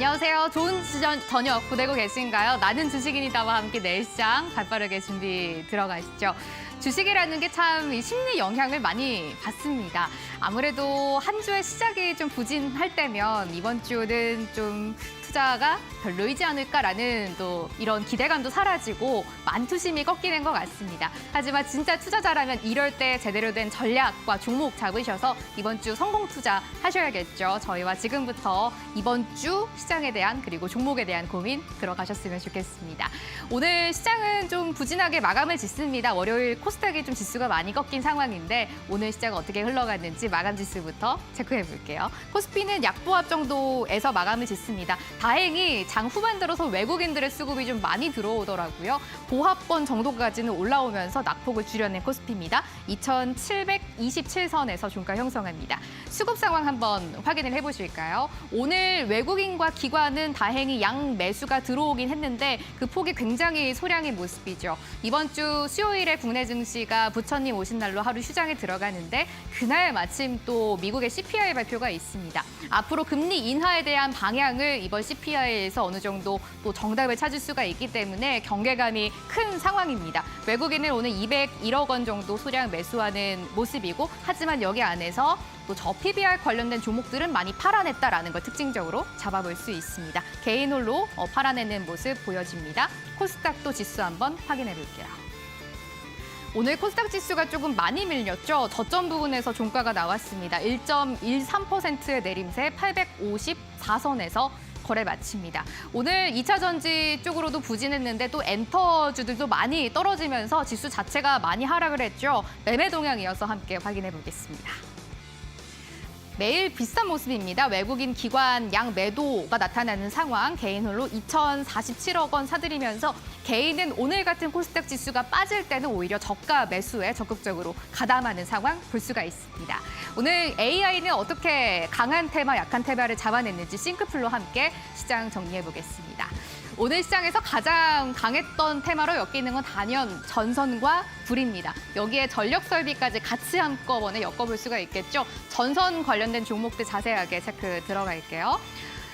안녕하세요. 좋은 저녁 보내고 계신가요? 나는 주식인이다와 함께 내일 시장 발빠르게 준비 들어가시죠. 주식이라는 게 참 심리 영향을 많이 받습니다. 아무래도 한 주의 시작이 좀 부진할 때면 이번 주는 좀 투자가 별로이지 않을까라는 또 이런 기대감도 사라지고 만투심이 꺾이는 것 같습니다. 하지만 진짜 투자자라면 이럴 때 제대로 된 전략과 종목 잡으셔서 이번 주 성공 투자 하셔야겠죠. 저희와 지금부터 이번 주 시장에 대한 그리고 종목에 대한 고민 들어가셨으면 좋겠습니다. 오늘 시장은 좀 부진하게 마감을 짓습니다. 월요일 코스닥이 좀 지수가 많이 꺾인 상황인데 오늘 시장 어떻게 흘러갔는지 마감 지수부터 체크해 볼게요. 코스피는 약보합 정도에서 마감을 짓습니다. 다행히 장 후반 들어서 외국인들의 수급이 좀 많이 들어오더라고요. 보합권 정도까지는 올라오면서 낙폭을 줄여낸 코스피입니다. 2,727선에서 종가 형성합니다. 수급 상황 한번 확인을 해보실까요? 오늘 외국인과 기관은 다행히 양 매수가 들어오긴 했는데 그 폭이 굉장히 소량의 모습이죠. 이번 주 수요일에 국내 증시가 부처님 오신 날로 하루 휴장에 들어가는데 그날 마침 또 미국의 CPI 발표가 있습니다. 앞으로 금리 인하에 대한 방향을 이번 CPI에서 어느 정도 또 정답을 찾을 수가 있기 때문에 경계감이 큰 상황입니다. 외국인은 오늘 201억 원 정도 소량 매수하는 모습이고 하지만 여기 안에서 또 저 PBR 관련된 종목들은 많이 팔아냈다라는 걸 특징적으로 잡아볼 수 있습니다. 개인 홀로 팔아내는 모습 보여집니다. 코스닥도 지수 한번 확인해 볼게요. 오늘 코스닥 지수가 조금 많이 밀렸죠. 저점 부분에서 종가가 나왔습니다. 1.13%의 내림세 854선에서 거래 마칩니다. 오늘 2차 전지 쪽으로도 부진했는데 또 엔터주들도 많이 떨어지면서 지수 자체가 많이 하락을 했죠. 매매 동향이어서 함께 확인해 보겠습니다. 매일 비싼 모습입니다. 외국인 기관 양 매도가 나타나는 상황. 개인 홀로 2,047억 원 사들이면서 개인은 오늘 같은 코스닥 지수가 빠질 때는 오히려 저가 매수에 적극적으로 가담하는 상황 볼 수가 있습니다. 오늘 AI는 어떻게 강한 테마, 약한 테마를 잡아냈는지 싱크풀로 함께 시장 정리해 보겠습니다. 오늘 시장에서 가장 강했던 테마로 엮이는 건 단연 전선과 불입니다. 여기에 전력 설비까지 같이 한꺼번에 엮어볼 수가 있겠죠. 전선 관련된 종목들 자세하게 체크 들어갈게요.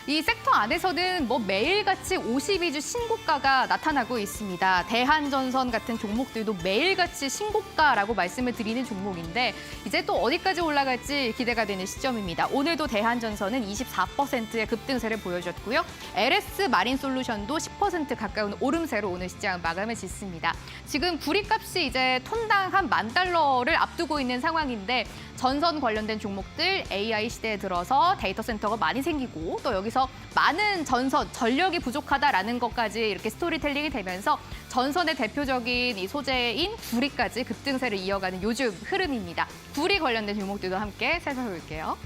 이 섹터 안에서는 매일같이 52주 신고가가 나타나고 있습니다. 대한전선 같은 종목들도 매일같이 신고가라고 말씀을 드리는 종목인데 이제 또 어디까지 올라갈지 기대가 되는 시점입니다. 오늘도 대한전선은 24%의 급등세를 보여줬고요. LS 마린솔루션도 10% 가까운 오름세로 오늘 시장 마감을 짓습니다. 지금 구리값이 이제 톤당 한 $10,000를 앞두고 있는 상황인데 전선 관련된 종목들 AI 시대에 들어서 데이터 센터가 많이 생기고 또 여기서 많은 전선, 전력이 부족하다라는 것까지 이렇게 스토리텔링이 되면서 전선의 대표적인 이 소재인 구리까지 급등세를 이어가는 요즘 흐름입니다. 구리 관련된 종목들도 함께 살펴볼게요.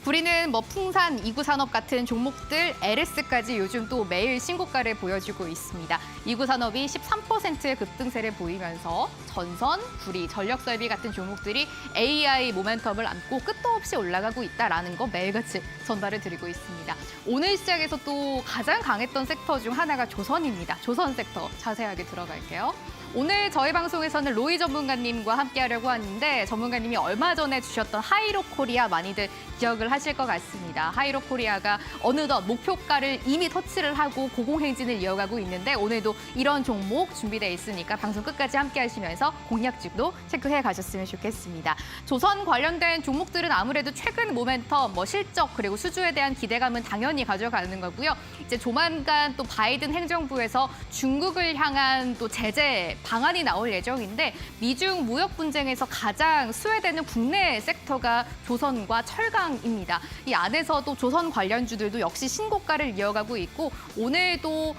구리는 풍산, 이구산업 같은 종목들, LS까지 요즘 또 매일 신고가를 보여주고 있습니다. 이구산업이 13%의 급등세를 보이면서 전선, 구리, 전력설비 같은 종목들이 AI 모멘텀을 안고 끝도 없이 올라가고 있다는 거 매일같이 전달을 드리고 있습니다. 오늘 시장에서 또 가장 강했던 섹터 중 하나가 조선입니다. 조선 섹터 자세하게 들어갈게요. 오늘 저희 방송에서는 로이 전문가님과 함께하려고 하는데 전문가님이 얼마 전에 주셨던 하이로코리아 많이들 기억을 하실 것 같습니다. 하이로코리아가 어느덧 목표가를 이미 터치를 하고 고공행진을 이어가고 있는데 오늘도 이런 종목 준비되어 있으니까 방송 끝까지 함께하시면서 공략집도 체크해 가셨으면 좋겠습니다. 조선 관련된 종목들은 아무래도 최근 모멘텀, 실적 그리고 수주에 대한 기대감은 당연히 가져가는 거고요. 이제 조만간 또 바이든 행정부에서 중국을 향한 또 제재 방안이 나올 예정인데 미중 무역 분쟁에서 가장 수혜되는 국내 섹터가 조선과 철강입니다. 이 안에서도 조선 관련주들도 역시 신고가를 이어가고 있고 오늘도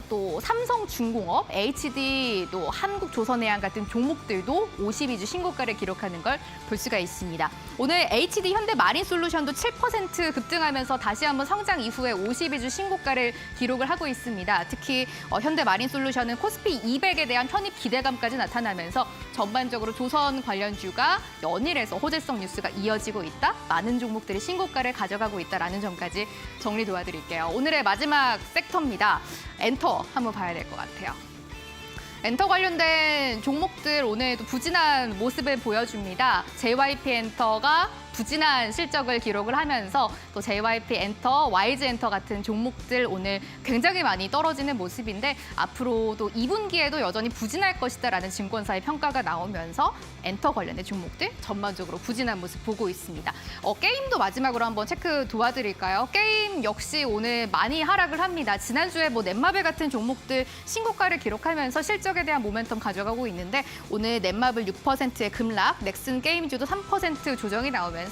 또 삼성중공업, HD, 또 한국조선해양 같은 종목들도 52주 신고가를 기록하는 걸 볼 수가 있습니다. 오늘 HD 현대마린솔루션도 7% 급등하면서 다시 한번 성장 이후에 52주 신고가를 기록을 하고 있습니다. 특히 현대마린솔루션은 코스피 200에 대한 편입 기대감까지 나타나면서 전반적으로 조선 관련주가 연일해서 호재성 뉴스가 이어지고 있다. 많은 종목들이 신고가를 가져가고 있다는 점까지 정리 도와드릴게요. 오늘의 마지막 섹터입니다. 엔터 한번 봐야 될 것 같아요. 엔터 관련된 종목들 오늘도 부진한 모습을 보여줍니다. JYP 엔터가 부진한 실적을 기록을 하면서 또 JYP 엔터, YG 엔터 같은 종목들 오늘 굉장히 많이 떨어지는 모습인데 앞으로도 2분기에도 여전히 부진할 것이다라는 증권사의 평가가 나오면서 엔터 관련된 종목들 전반적으로 부진한 모습 보고 있습니다. 게임도 마지막으로 한번 체크 도와드릴까요? 게임 역시 오늘 많이 하락을 합니다. 지난주에 뭐 넷마블 같은 종목들 신고가를 기록하면서 실적에 대한 모멘텀 가져가고 있는데 오늘 넷마블 6%의 급락, 넥슨 게임즈도 3% 조정이 나오면서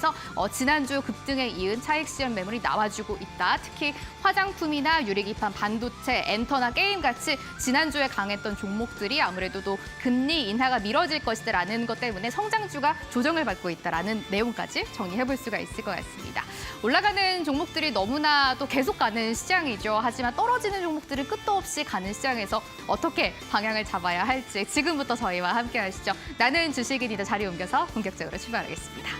지난주 급등에 이은 차익 실현 매물이 나와주고 있다. 특히 화장품이나 유리기판, 반도체, 엔터나 게임 같이 지난주에 강했던 종목들이 아무래도 또 금리 인하가 미뤄질 것이다라는 것 때문에 성장주가 조정을 받고 있다라는 내용까지 정리해볼 수가 있을 것 같습니다. 올라가는 종목들이 너무나 또 계속 가는 시장이죠. 하지만 떨어지는 종목들은 끝도 없이 가는 시장에서 어떻게 방향을 잡아야 할지 지금부터 저희와 함께 하시죠. 나는 주식인이다 자리 옮겨서 본격적으로 출발하겠습니다.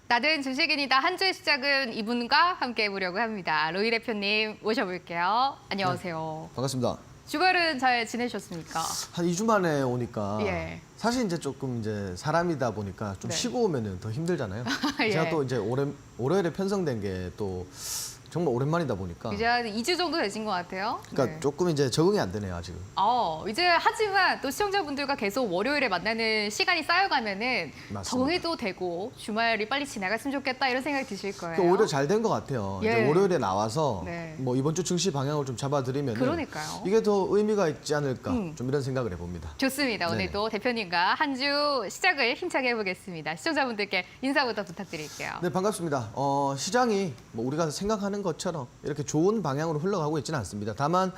나는 주식인이다. 한 주의 시작은 이분과 함께 해보려고 합니다. 로이 대표님 모셔볼게요. 안녕하세요. 네, 반갑습니다. 주말은 잘 지내셨습니까? 한 2주 만에 오니까 예. 사실 이제 조금 이제 사람이다 보니까 좀 네. 쉬고 오면은 더 힘들잖아요. 예. 제가 또 이제 월요일에 편성된 게 또 정말 오랜만이다 보니까 이제 한 2주 정도 되신 것 같아요. 그러니까 네. 조금 이제 적응이 안 되네요, 아직은. 이제 하지만 또 시청자분들과 계속 월요일에 만나는 시간이 쌓여가면은 맞습니다. 적응해도 되고 주말이 빨리 지나갔으면 좋겠다 이런 생각이 드실 거예요. 오히려 잘 된 것 같아요. 예. 이제 월요일에 나와서 네. 뭐 이번 주 증시 방향을 좀 잡아드리면 그러니까요. 이게 더 의미가 있지 않을까 좀 이런 생각을 해봅니다. 좋습니다. 네네. 오늘도 대표님과 한 주 시작을 힘차게 해보겠습니다. 시청자분들께 인사부터 부탁드릴게요. 네, 반갑습니다. 시장이 뭐 우리가 생각하는 것처럼 이렇게 좋은 방향으로 흘러가고 있지는 않습니다. 다만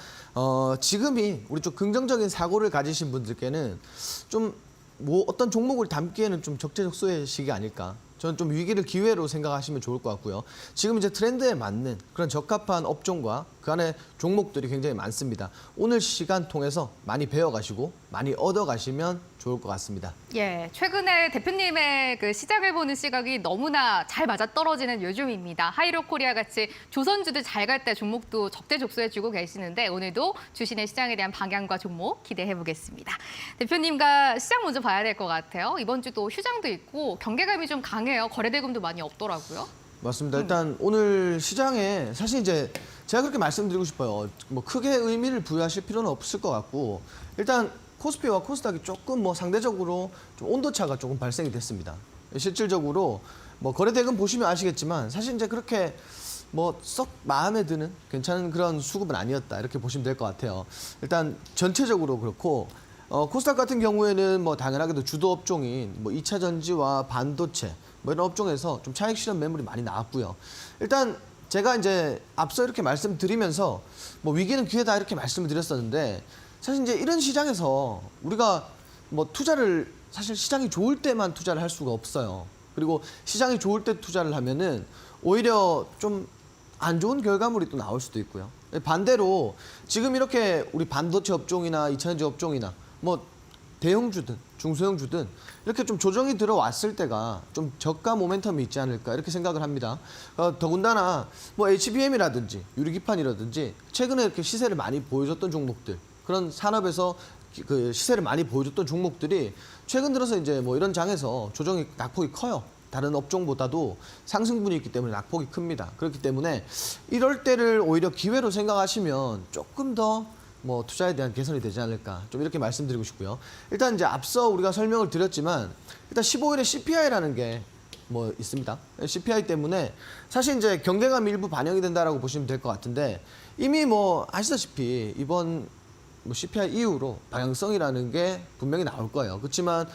지금이 우리 좀 긍정적인 사고를 가지신 분들께는 좀 뭐 어떤 종목을 담기에는 좀 적재적소의 시기 아닐까. 저는 좀 위기를 기회로 생각하시면 좋을 것 같고요. 지금 이제 트렌드에 맞는 그런 적합한 업종과 그 안에 종목들이 굉장히 많습니다. 오늘 시간 통해서 많이 배워가시고 많이 얻어가시면 좋을 것 같습니다. 예, 최근에 대표님의 그 시작을 보는 시각이 너무나 잘 맞아떨어지는 요즘입니다. 하이로코리아 같이 조선주들 잘 갈 때 종목도 적재적소해주고 계시는데 오늘도 주신의 시장에 대한 방향과 종목 기대해 보겠습니다. 대표님과 시장 먼저 봐야 될 것 같아요. 이번 주도 휴장도 있고 경계감이 좀 강해요. 거래대금도 많이 없더라고요. 맞습니다. 일단 오늘 시장에 사실 이제 제가 그렇게 말씀드리고 싶어요. 뭐 크게 의미를 부여하실 필요는 없을 것 같고 일단 코스피와 코스닥이 조금 뭐 상대적으로 좀 온도차가 조금 발생이 됐습니다. 실질적으로 뭐 거래대금 보시면 아시겠지만 사실 이제 그렇게 뭐 썩 마음에 드는 괜찮은 그런 수급은 아니었다 이렇게 보시면 될 것 같아요. 일단 전체적으로 그렇고 코스닥 같은 경우에는 뭐 당연하게도 주도 업종인 뭐 2차 전지와 반도체 뭐 이런 업종에서 좀 차익 실현 매물이 많이 나왔고요. 일단 제가 이제 앞서 이렇게 말씀드리면서 뭐 위기는 기회다 이렇게 말씀을 드렸었는데 사실 이제 이런 시장에서 우리가 뭐 투자를 사실 시장이 좋을 때만 투자를 할 수가 없어요. 그리고 시장이 좋을 때 투자를 하면은 오히려 좀 안 좋은 결과물이 또 나올 수도 있고요. 반대로 지금 이렇게 우리 반도체 업종이나 2차전지 업종이나 뭐 대형주든 중소형주든 이렇게 좀 조정이 들어왔을 때가 좀 저가 모멘텀이 있지 않을까 이렇게 생각을 합니다. 더군다나 뭐 HBM이라든지 유리기판이라든지 최근에 이렇게 시세를 많이 보여줬던 종목들 그런 산업에서 그 시세를 많이 보여줬던 종목들이 최근 들어서 이제 뭐 이런 장에서 조정이 낙폭이 커요. 다른 업종보다도 상승분이 있기 때문에 낙폭이 큽니다. 그렇기 때문에 이럴 때를 오히려 기회로 생각하시면 조금 더 뭐 투자에 대한 개선이 되지 않을까 좀 이렇게 말씀드리고 싶고요. 일단 이제 앞서 우리가 설명을 드렸지만 일단 15일에 CPI라는 게 뭐 있습니다. CPI 때문에 사실 이제 경계감이 일부 반영이 된다라고 보시면 될 것 같은데 이미 뭐 아시다시피 이번 뭐 CPI 이후로 방향성이라는 게 분명히 나올 거예요. 그렇지만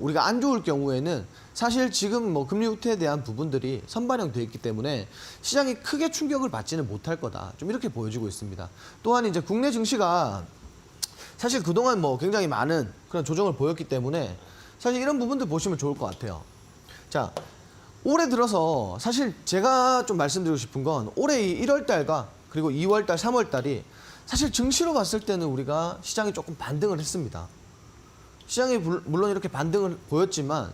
우리가 안 좋을 경우에는 사실 지금 뭐 금리 후퇴에 대한 부분들이 선반영돼 있기 때문에 시장이 크게 충격을 받지는 못할 거다. 좀 이렇게 보여지고 있습니다. 또한 이제 국내 증시가 사실 그동안 뭐 굉장히 많은 그런 조정을 보였기 때문에 사실 이런 부분들 보시면 좋을 것 같아요. 자, 올해 들어서 사실 제가 좀 말씀드리고 싶은 건 올해 이 1월 달과 그리고 2월 달, 3월 달이 사실 증시로 봤을 때는 우리가 시장이 조금 반등을 했습니다. 시장이 물론 이렇게 반등을 보였지만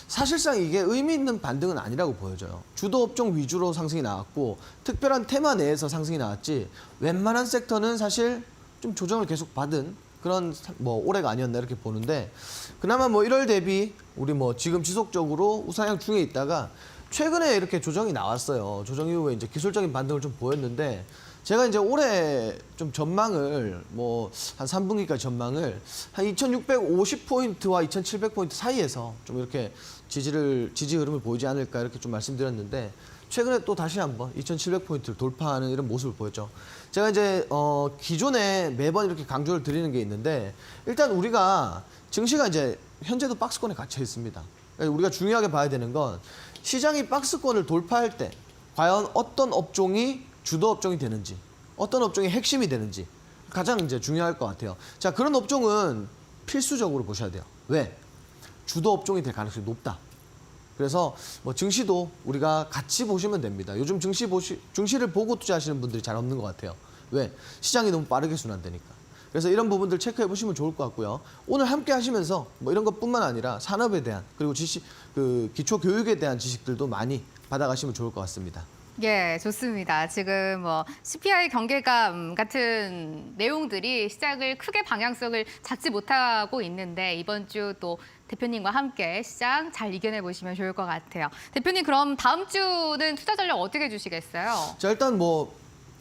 사실상 이게 의미 있는 반등은 아니라고 보여져요. 주도 업종 위주로 상승이 나왔고 특별한 테마 내에서 상승이 나왔지 웬만한 섹터는 사실 좀 조정을 계속 받은 그런 뭐 올해가 아니었나 이렇게 보는데 그나마 뭐 1월 대비 우리 뭐 지금 지속적으로 우상향 중에 있다가 최근에 이렇게 조정이 나왔어요. 조정 이후에 이제 기술적인 반등을 좀 보였는데 제가 이제 올해 좀 전망을 뭐 한 3분기까지 전망을 한 2,650포인트와 2,700포인트 사이에서 좀 이렇게 지지 흐름을 보이지 않을까 이렇게 좀 말씀드렸는데 최근에 또 다시 한번 2,700포인트를 돌파하는 이런 모습을 보였죠. 제가 이제 기존에 매번 이렇게 강조를 드리는 게 있는데 일단 우리가 증시가 이제 현재도 박스권에 갇혀 있습니다. 우리가 중요하게 봐야 되는 건 시장이 박스권을 돌파할 때 과연 어떤 업종이 주도 업종이 되는지, 어떤 업종이 핵심이 되는지 가장 이제 중요할 것 같아요. 자, 그런 업종은 필수적으로 보셔야 돼요. 왜? 주도 업종이 될 가능성이 높다. 그래서 뭐 증시도 우리가 같이 보시면 됩니다. 요즘 증시를 보고 투자하시는 분들이 잘 없는 것 같아요. 왜? 시장이 너무 빠르게 순환되니까. 그래서 이런 부분들 체크해 보시면 좋을 것 같고요. 오늘 함께 하시면서 뭐 이런 것뿐만 아니라 산업에 대한 그리고 기초 교육에 대한 지식들도 많이 받아가시면 좋을 것 같습니다. 예, 좋습니다. 지금 뭐 CPI 경계감 같은 내용들이 시장을 크게 방향성을 잡지 못하고 있는데 이번 주 또 대표님과 함께 시장 잘 이겨내 보시면 좋을 것 같아요. 대표님 그럼 다음 주는 투자 전략 어떻게 주시겠어요? 자, 일단 뭐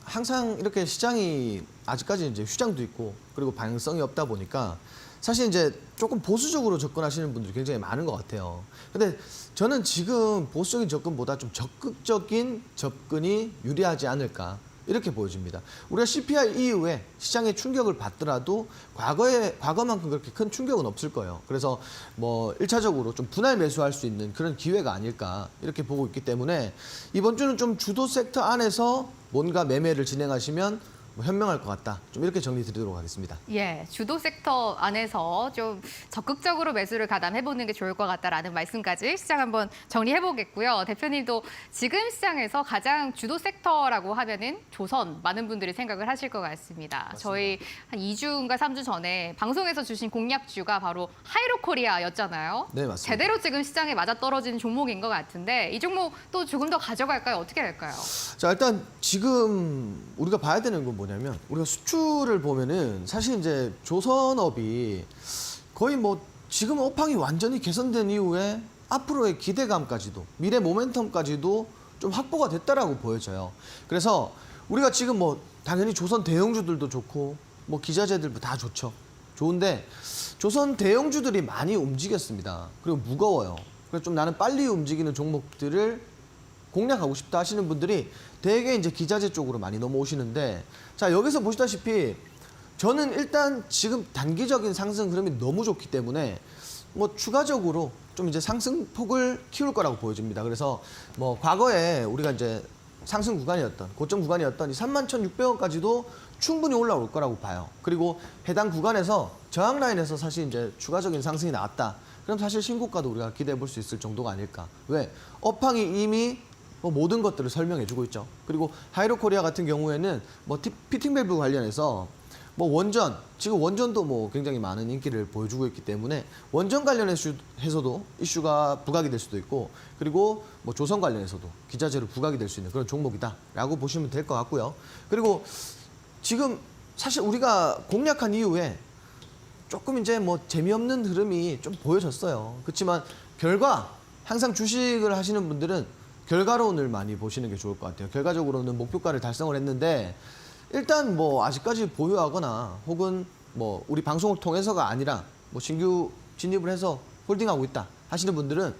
항상 이렇게 시장이 아직까지 이제 휴장도 있고 그리고 방향성이 없다 보니까 사실 이제 조금 보수적으로 접근하시는 분들이 굉장히 많은 것 같아요. 근데 저는 지금 보수적인 접근보다 좀 적극적인 접근이 유리하지 않을까 이렇게 보여집니다. 우리가 CPI 이후에 시장에 충격을 받더라도 과거만큼 그렇게 큰 충격은 없을 거예요. 그래서 뭐 1차적으로 좀 분할 매수할 수 있는 그런 기회가 아닐까 이렇게 보고 있기 때문에 이번 주는 좀 주도 섹터 안에서 뭔가 매매를 진행하시면 뭐 현명할 것 같다. 좀 이렇게 정리 드리도록 하겠습니다. 예, 주도 섹터 안에서 좀 적극적으로 매수를 가담해보는 게 좋을 것 같다라는 말씀까지 시장 한번 정리해보겠고요. 대표님도 지금 시장에서 가장 주도 sek터라고 하면은 조선 많은 분들이 생각을 하실 것 같습니다. 맞습니다. 저희 한 2주인가 3주 전에 방송에서 주신 공략주가 바로 하이로코리아였잖아요. 네, 맞습니다. 제대로 지금 시장에 맞아떨어지는 종목인 것 같은데 이 종목 또 조금 더 가져갈까요? 어떻게 할까요? 자, 일단 지금 우리가 봐야 되는 건 뭐냐면 우리가 수출을 보면은 사실 이제 조선업이 거의 뭐 지금 업황이 완전히 개선된 이후에 앞으로의 기대감까지도 미래 모멘텀까지도 좀 확보가 됐다라고 보여져요. 그래서 우리가 지금 뭐 당연히 조선 대형주들도 좋고 뭐 기자재들도 다 좋죠. 좋은데 조선 대형주들이 많이 움직였습니다. 그리고 무거워요. 그래서 좀 나는 빨리 움직이는 종목들을 공략하고 싶다 하시는 분들이 대개 이제 기자재 쪽으로 많이 넘어오시는데 자, 여기서 보시다시피 저는 일단 지금 단기적인 상승 흐름이 너무 좋기 때문에 뭐 추가적으로 좀 이제 상승폭을 키울 거라고 보여집니다. 그래서 뭐 과거에 우리가 이제 상승 구간이었던 고점 구간이었던 이 31,600원까지도 충분히 올라올 거라고 봐요. 그리고 해당 구간에서 저항 라인에서 사실 이제 추가적인 상승이 나왔다. 그럼 사실 신고가도 우리가 기대해 볼 수 있을 정도가 아닐까. 왜? 업황이 이미 뭐 모든 것들을 설명해주고 있죠. 그리고 하이로코리아 같은 경우에는 뭐 피팅 밸브 관련해서 뭐 원전, 지금 원전도 뭐 굉장히 많은 인기를 보여주고 있기 때문에 원전 관련해서도 이슈가 부각이 될 수도 있고 그리고 뭐 조선 관련해서도 기자재로 부각이 될 수 있는 그런 종목이다라고 보시면 될 것 같고요. 그리고 지금 사실 우리가 공략한 이후에 조금 이제 뭐 재미없는 흐름이 좀 보여졌어요. 그렇지만 결과 항상 주식을 하시는 분들은 결과론을 많이 보시는 게 좋을 것 같아요. 결과적으로는 목표가를 달성을 했는데 일단 뭐 아직까지 보유하거나 혹은 뭐 우리 방송을 통해서가 아니라 뭐 신규 진입을 해서 홀딩하고 있다 하시는 분들은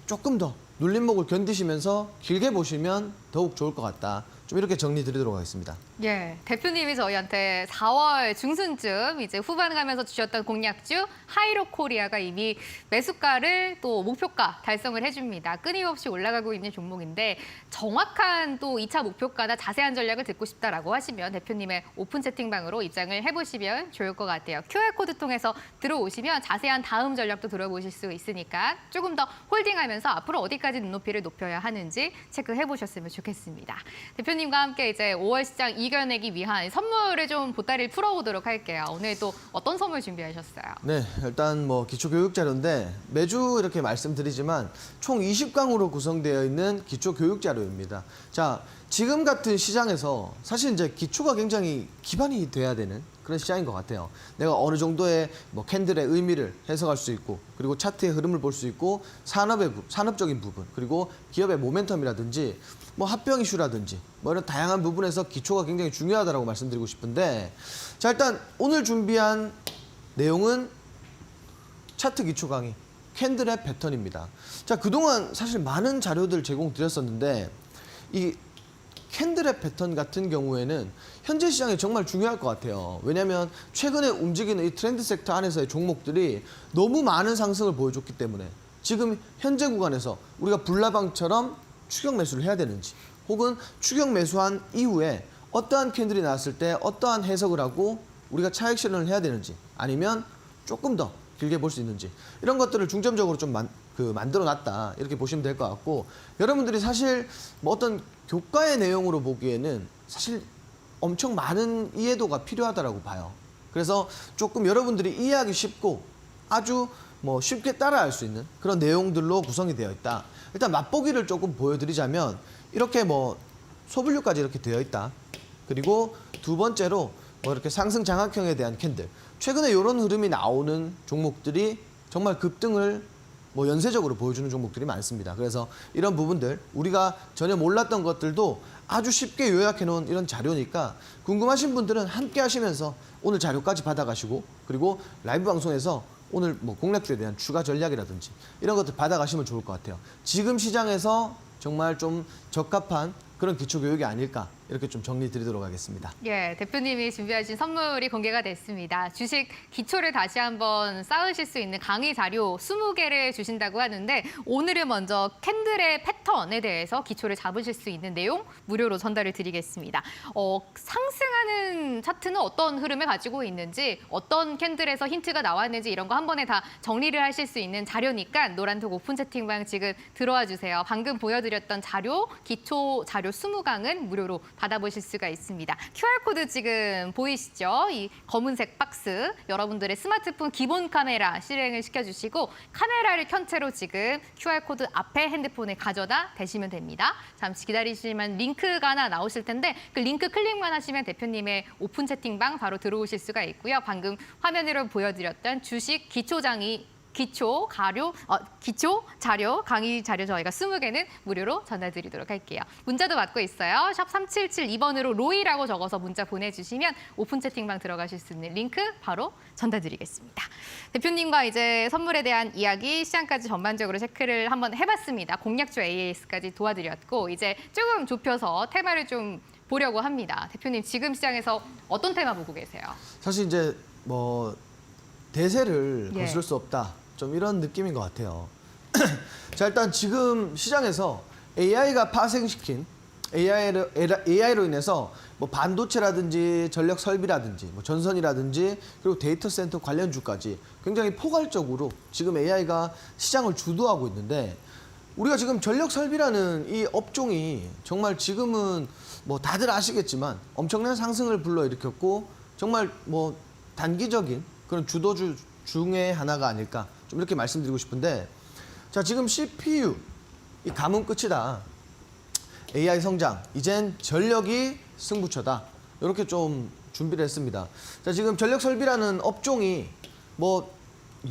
조금 더 눌림목을 견디시면서 길게 보시면 더욱 좋을 것 같다. 좀 이렇게 정리 드리도록 하겠습니다. 예, 대표님이 저희한테 4월 중순쯤 이제 후반 가면서 주셨던 공략주 하이로코리아가 이미 매수가를 또 목표가 달성을 해줍니다. 끊임없이 올라가고 있는 종목인데 정확한 또 2차 목표가나 자세한 전략을 듣고 싶다라고 하시면 대표님의 오픈 채팅방으로 입장을 해보시면 좋을 것 같아요. QR코드 통해서 들어오시면 자세한 다음 전략도 들어보실 수 있으니까 조금 더 홀딩하면서 앞으로 어디까지 눈높이를 높여야 하는지 체크해보셨으면 좋겠습니다. 대표님과 함께 이제 5월 시장 이겨내기 위한 선물을 좀 보따리를 풀어보도록 할게요. 오늘 또 어떤 선물 준비하셨어요? 네, 일단 뭐 기초교육 자료인데 매주 이렇게 말씀드리지만 총 20강으로 구성되어 있는 기초교육 자료입니다. 자, 지금 같은 시장에서 사실 이제 기초가 굉장히 기반이 돼야 되는 그런 시장인 것 같아요. 내가 어느 정도의 뭐 캔들의 의미를 해석할 수 있고, 그리고 차트의 흐름을 볼 수 있고, 산업적인 부분, 그리고 기업의 모멘텀이라든지 뭐 합병 이슈라든지 뭐 이런 다양한 부분에서 기초가 굉장히 중요하다고 말씀드리고 싶은데, 자, 일단 오늘 준비한 내용은 차트 기초 강의, 캔들의 패턴입니다. 자, 그동안 사실 많은 자료들 제공드렸었는데 이 캔들의 패턴 같은 경우에는 현재 시장에 정말 중요할 것 같아요. 왜냐하면 최근에 움직이는 이 트렌드 섹터 안에서의 종목들이 너무 많은 상승을 보여줬기 때문에 지금 현재 구간에서 우리가 불나방처럼 추격 매수를 해야 되는지, 혹은 추격 매수한 이후에 어떠한 캔들이 나왔을 때 어떠한 해석을 하고 우리가 차익 실현을 해야 되는지, 아니면 조금 더 길게 볼 수 있는지, 이런 것들을 중점적으로 좀 만들어놨다 이렇게 보시면 될 것 같고, 여러분들이 사실 뭐 어떤 교과의 내용으로 보기에는 사실 엄청 많은 이해도가 필요하다라고 봐요. 그래서 조금 여러분들이 이해하기 쉽고 아주 뭐 쉽게 따라할 수 있는 그런 내용들로 구성이 되어 있다. 일단 맛보기를 조금 보여드리자면 이렇게 뭐 소분류까지 이렇게 되어 있다. 그리고 두 번째로 뭐 이렇게 상승 장악형에 대한 캔들. 최근에 이런 흐름이 나오는 종목들이 정말 급등을 뭐 연쇄적으로 보여주는 종목들이 많습니다. 그래서 이런 부분들, 우리가 전혀 몰랐던 것들도 아주 쉽게 요약해 놓은 이런 자료니까 궁금하신 분들은 함께 하시면서 오늘 자료까지 받아가시고, 그리고 라이브 방송에서 오늘 뭐 공략주에 대한 추가 전략이라든지 이런 것들 받아가시면 좋을 것 같아요. 지금 시장에서 정말 좀 적합한 그런 기초교육이 아닐까, 이렇게 좀 정리 드리도록 하겠습니다. 예, 대표님이 준비하신 선물이 공개가 됐습니다. 주식 기초를 다시 한번 쌓으실 수 있는 강의 자료 20개를 주신다고 하는데, 오늘은 먼저 캔들의 패턴에 대해서 기초를 잡으실 수 있는 내용 무료로 전달을 드리겠습니다. 상승하는 차트는 어떤 흐름을 가지고 있는지, 어떤 캔들에서 힌트가 나왔는지 이런 거 한 번에 다 정리를 하실 수 있는 자료니까 노란톡 오픈 채팅방 지금 들어와 주세요. 방금 보여드렸던 자료, 기초 자료 20강은 무료로 받아보실 수가 있습니다. QR코드 지금 보이시죠? 이 검은색 박스, 여러분들의 스마트폰 기본 카메라 실행을 시켜주시고, 카메라를 켠 채로 지금 QR코드 앞에 핸드폰에 가져다 대시면 됩니다. 잠시 기다리시면 링크가 하나 나오실 텐데 그 링크 클릭만 하시면 대표님의 오픈 채팅방 바로 들어오실 수가 있고요. 방금 화면으로 보여드렸던 주식 기초 자료, 강의 자료 저희가 20개는 무료로 전달드리도록 할게요. 문자도 받고 있어요. 샵 3772번으로 로이라고 적어서 문자 보내주시면 오픈 채팅방 들어가실 수 있는 링크 바로 전달드리겠습니다. 대표님과 이제 선물에 대한 이야기, 시장까지 전반적으로 체크를 한번 해봤습니다. 공략주 AAS까지 도와드렸고, 이제 조금 좁혀서 테마를 좀 보려고 합니다. 대표님, 지금 시장에서 어떤 테마 보고 계세요? 사실 이제 뭐 대세를 예. 거스를 수 없다, 좀 이런 느낌인 것 같아요. 자, 일단 지금 시장에서 AI가 파생시킨 AI로 인해서 뭐 반도체라든지 전력 설비라든지 뭐 전선이라든지 그리고 데이터 센터 관련주까지 굉장히 포괄적으로 지금 AI가 시장을 주도하고 있는데, 우리가 지금 전력 설비라는 이 업종이 정말 지금은 뭐 다들 아시겠지만 엄청난 상승을 불러일으켰고, 정말 뭐 단기적인 그런 주도주 중에 하나가 아닐까, 좀 이렇게 말씀드리고 싶은데, 자, 지금 CPU 이 가뭄 끝이다, AI 성장, 이젠 전력이 승부처다, 이렇게 좀 준비를 했습니다. 자, 지금 전력 설비라는 업종이 뭐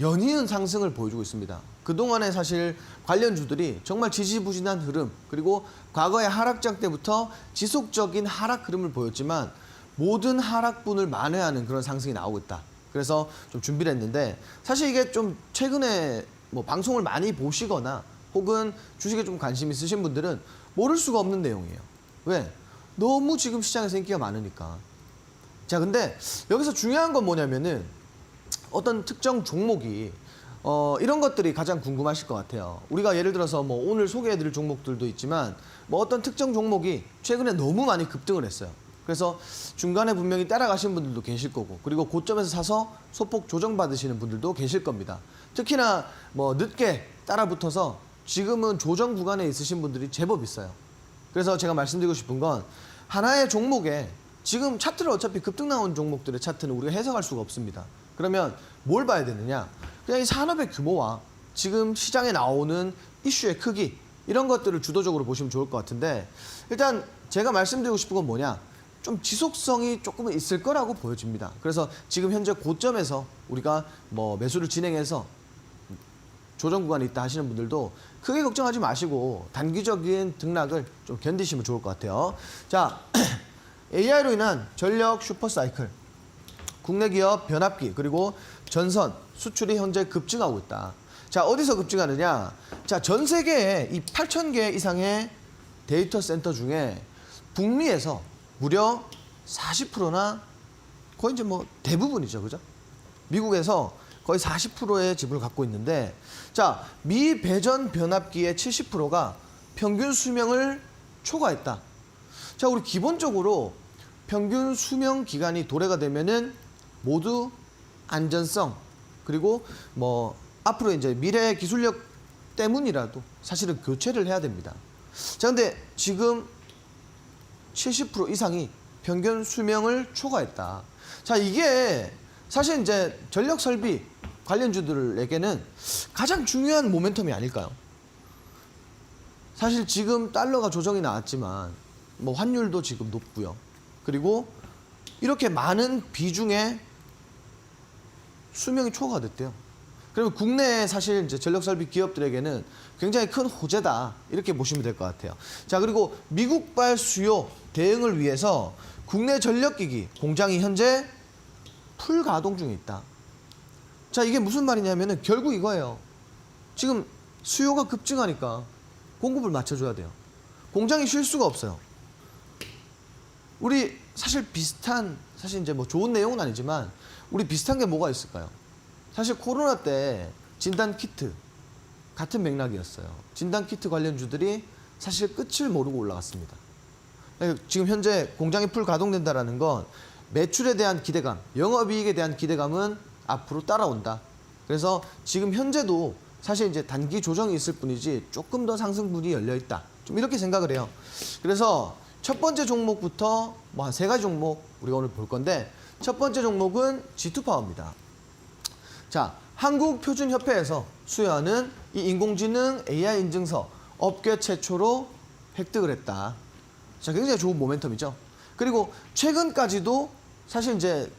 연이은 상승을 보여주고 있습니다. 그동안에 사실 관련주들이 정말 지지부진한 흐름, 그리고 과거의 하락장 때부터 지속적인 하락 흐름을 보였지만 모든 하락분을 만회하는 그런 상승이 나오고 있다. 그래서 좀 준비를 했는데 사실 이게 좀 최근에 뭐 방송을 많이 보시거나 혹은 주식에 좀 관심 있으신 분들은 모를 수가 없는 내용이에요. 왜? 너무 지금 시장에서 인기가 많으니까. 자, 근데 여기서 중요한 건 뭐냐면은 어떤 특정 종목이 이런 것들이 가장 궁금하실 것 같아요. 우리가 예를 들어서 뭐 오늘 소개해드릴 종목들도 있지만 뭐 어떤 특정 종목이 최근에 너무 많이 급등을 했어요. 그래서 중간에 분명히 따라가신 분들도 계실 거고, 그리고 고점에서 사서 소폭 조정받으시는 분들도 계실 겁니다. 특히나 뭐 늦게 따라붙어서 지금은 조정 구간에 있으신 분들이 제법 있어요. 그래서 제가 말씀드리고 싶은 건 하나의 종목에 지금 차트를 어차피 급등 나온 종목들의 차트는 우리가 해석할 수가 없습니다. 그러면 뭘 봐야 되느냐? 그냥 이 산업의 규모와 지금 시장에 나오는 이슈의 크기 이런 것들을 주도적으로 보시면 좋을 것 같은데, 일단 제가 말씀드리고 싶은 건 뭐냐? 좀 지속성이 조금은 있을 거라고 보여집니다. 그래서 지금 현재 고점에서 우리가 뭐 매수를 진행해서 조정 구간이 있다 하시는 분들도 크게 걱정하지 마시고 단기적인 등락을 좀 견디시면 좋을 것 같아요. 자, AI로 인한 전력 슈퍼사이클, 국내 기업 변압기, 그리고 전선, 수출이 현재 급증하고 있다. 자, 어디서 급증하느냐? 자, 전 세계에 이 8,000개 이상의 데이터 센터 중에 북미에서 무려 40%나 거의 이제 뭐 대부분이죠. 그죠? 미국에서 거의 40%의 지분을 갖고 있는데, 자, 미 배전 변압기의 70%가 평균 수명을 초과했다. 자, 우리 기본적으로 평균 수명 기간이 도래가 되면은 모두 안전성, 그리고 뭐 앞으로 이제 미래 기술력 때문이라도 사실은 교체를 해야 됩니다. 자, 근데 지금 70% 이상이 평균 수명을 초과했다. 자, 이게 사실 이제 전력 설비 관련주들에게는 가장 중요한 모멘텀이 아닐까요? 사실 지금 달러가 조정이 나왔지만 뭐 환율도 지금 높고요. 그리고 이렇게 많은 비중의 수명이 초과됐대요. 그러면 국내 사실 이제 전력 설비 기업들에게는 굉장히 큰 호재다, 이렇게 보시면 될 것 같아요. 자, 그리고 미국발 수요 대응을 위해서 국내 전력기기 공장이 현재 풀 가동 중에 있다. 자, 이게 무슨 말이냐면은 결국 이거예요. 지금 수요가 급증하니까 공급을 맞춰줘야 돼요. 공장이 쉴 수가 없어요. 우리 사실 비슷한, 사실 이제 뭐 좋은 내용은 아니지만 우리 비슷한 게 뭐가 있을까요? 사실 코로나 때 진단 키트 같은 맥락이었어요. 진단 키트 관련주들이 사실 끝을 모르고 올라갔습니다. 지금 현재 공장이 풀 가동된다라는 건 매출에 대한 기대감, 영업이익에 대한 기대감은 앞으로 따라온다. 그래서 지금 현재도 사실 이제 단기 조정이 있을 뿐이지 조금 더 상승분이 열려 있다. 좀 이렇게 생각을 해요. 그래서 첫 번째 종목부터 뭐 한 3가지 종목 우리가 오늘 볼 건데, 첫 번째 종목은 G2파워입니다. 자, 한국표준협회에서 수여하는 이 인공지능 AI 인증서 업계 최초로 획득을 했다. 자, 굉장히 좋은 모멘텀이죠. 그리고 최근까지도 사실 이제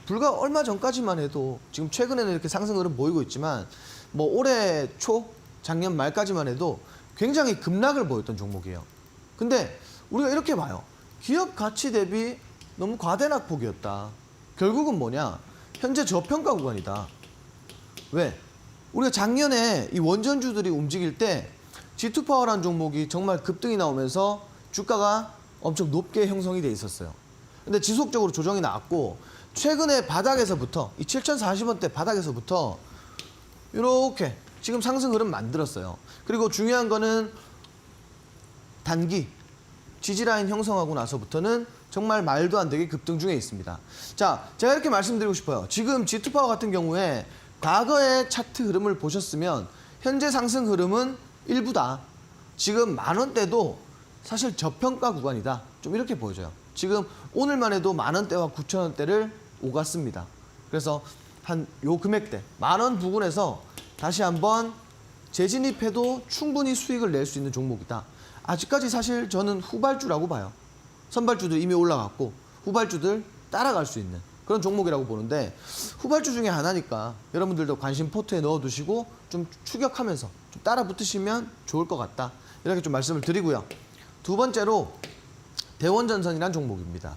불과 얼마 전까지만 해도 지금 최근에는 이렇게 상승 흐름 보이고 있지만 뭐 올해 초, 작년 말까지만 해도 굉장히 급락을 보였던 종목이에요. 근데 우리가 이렇게 봐요. 기업 가치 대비 너무 과대 낙폭이었다. 결국은 뭐냐? 현재 저평가 구간이다. 왜? 우리가 작년에 이 원전주들이 움직일 때 G2파워라는 종목이 정말 급등이 나오면서 주가가 엄청 높게 형성이 돼 있었어요. 근데 지속적으로 조정이 나왔고, 최근에 바닥에서부터 이 7,040원대 바닥에서부터 이렇게 지금 상승 흐름 만들었어요. 그리고 중요한 거는 단기 지지라인 형성하고 나서부터는 정말 말도 안 되게 급등 중에 있습니다. 자, 제가 이렇게 말씀드리고 싶어요. 지금 G2파워 같은 경우에 과거의 차트 흐름을 보셨으면 현재 상승 흐름은 일부다. 지금 10,000원대도 사실 저평가 구간이다. 좀 이렇게 보여져요. 지금 오늘만 해도 10,000원대와 9,000원대를 오갔습니다. 그래서 한 요 금액대 10,000원 부근에서 다시 한번 재진입해도 충분히 수익을 낼 수 있는 종목이다. 아직까지 사실 저는 후발주라고 봐요. 선발주들 이미 올라갔고 후발주들 따라갈 수 있는 그런 종목이라고 보는데, 후발주 중에 하나니까 여러분들도 관심 포트에 넣어두시고 좀 추격하면서 좀 따라 붙으시면 좋을 것 같다. 이렇게 좀 말씀을 드리고요. 두 번째로 대원전선이라는 종목입니다.